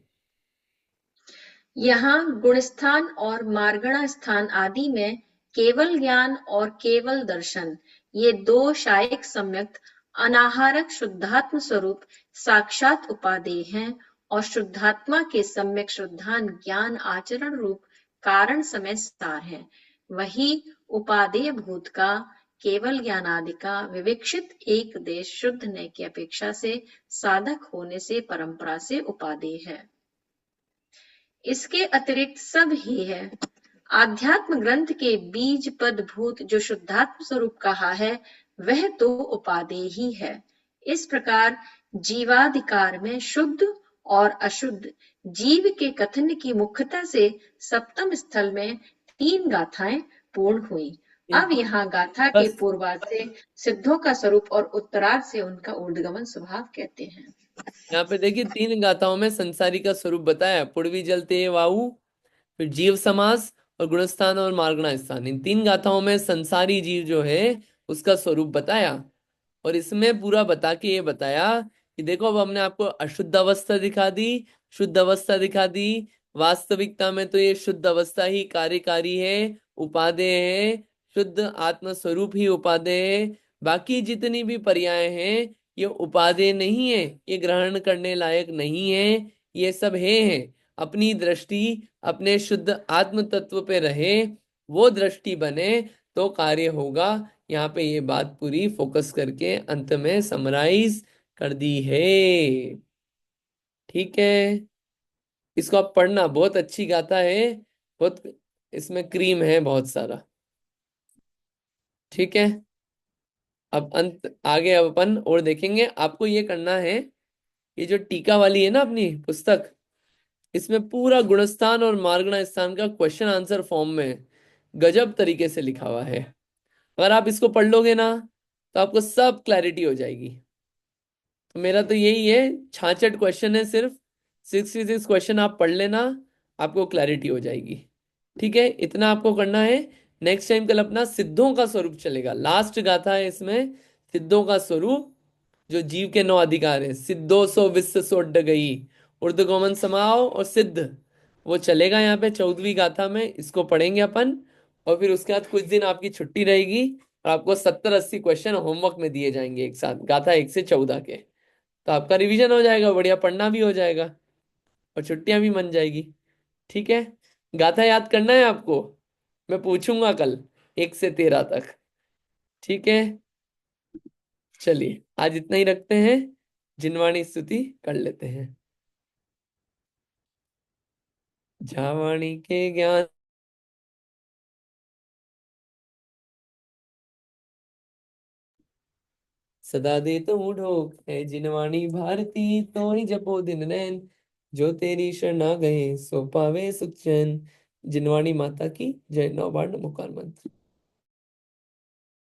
यहाँ गुणस्थान और मार्गणा स्थान आदि में केवल ज्ञान और केवल दर्शन, ये दो शायिक सम्यक्त अनाहारक शुद्धात्म स्वरूप साक्षात उपादेय हैं और शुद्धात्मा के सम्यक शुद्धान ज्ञान आचरण रूप कारण समय सार है। वही उपादेय भूत का केवल ज्ञानादि का विवेक्षित एक देश शुद्ध नय की अपेक्षा से साधक होने से परंपरा से उपादेय है। इसके अतिरिक्त सब ही है। आध्यात्म ग्रंथ के बीज पद भूत जो शुद्धात्म स्वरूप कहा है वह तो उपादेय ही है। इस प्रकार जीवाधिकार में शुद्ध और अशुद्ध जीव के कथन की मुख्यता से सप्तम स्थल में 3 गाथाएं पूर्ण हुई। अब यहाँ गाथा के बस पूर्वार्ध से सिद्धों का स्वरूप और उत्तरार्ध से उनका ऊर्ध्वगमन स्वभाव कहते हैं। यहाँ पे देखिए 3 गाथाओं में संसारी का स्वरूप बताया, पूर्वी जल ते वायु, फिर जीव समास और गुणस्थान और मार्गणा स्थान। इन 3 गाथाओं में संसारी जीव जो है उसका स्वरूप बताया, और इसमें पूरा बता के ये बताया कि देखो अब हमने आपको अशुद्ध अवस्था दिखा दी, शुद्ध अवस्था दिखा दी। वास्तविकता में तो ये शुद्ध अवस्था ही कार्यकारी है, उपादेय है, शुद्ध आत्म स्वरूप ही उपादेय है। बाकी जितनी भी पर्याय हैं ये उपादेय नहीं है, ये ग्रहण करने लायक नहीं है, ये सब है। अपनी दृष्टि अपने शुद्ध आत्म तत्व पे रहे, वो दृष्टि बने तो कार्य होगा। यहाँ पे ये बात पूरी फोकस करके अंत में समराइज कर दी है। ठीक है, इसको आप पढ़ना, बहुत अच्छी गाथा है, बहुत इसमें क्रीम है बहुत सारा। ठीक है, अब अंत आगे अब अपन और देखेंगे। आपको ये करना है, ये जो टीका वाली है ना अपनी पुस्तक, इसमें पूरा गुणस्थान और मार्गणा स्थान का क्वेश्चन आंसर फॉर्म में गजब तरीके से लिखा हुआ है। अगर आप इसको पढ़ लोगे ना तो आपको सब क्लैरिटी हो जाएगी। तो मेरा तो यही है, 66 क्वेश्चन है सिर्फ, 66 क्वेश्चन आप पढ़ लेना, आपको क्लैरिटी हो जाएगी। ठीक है, इतना आपको करना है। नेक्स्ट टाइम कल अपना सिद्धों का स्वरूप चलेगा, लास्ट गाथा है इसमें सिद्धों का स्वरूप, जो जीव के 9 अधिकार है। सिद्धो सो विश्व सोड गई, ऊर्ध्वगमन समाओ और सिद्ध, वो चलेगा यहाँ पे 14वीं गाथा में, इसको पढ़ेंगे अपन। और फिर उसके बाद कुछ दिन आपकी छुट्टी रहेगी और आपको 70-80 क्वेश्चन होमवर्क में दिए जाएंगे एक साथ, गाथा 1 से 14 के। तो आपका रिवीजन हो जाएगा, बढ़िया पढ़ना भी हो जाएगा और छुट्टियां भी मन जाएगी। ठीक है, गाथा याद करना है आपको, मैं पूछूंगा कल 1 से 13 तक। ठीक है, चलिए आज इतना ही रखते हैं, जिनवाणी स्तुति कर लेते हैं। झावाणी के ज्ञान सदा दे तो ढोक है, जिनवाणी भारती तो ही जपो दिन नैन, जो तेरी शरणा गए सो पावे सुख चैन। जिनवाणी माता की जय। 9 बार नमोकार मंत्र।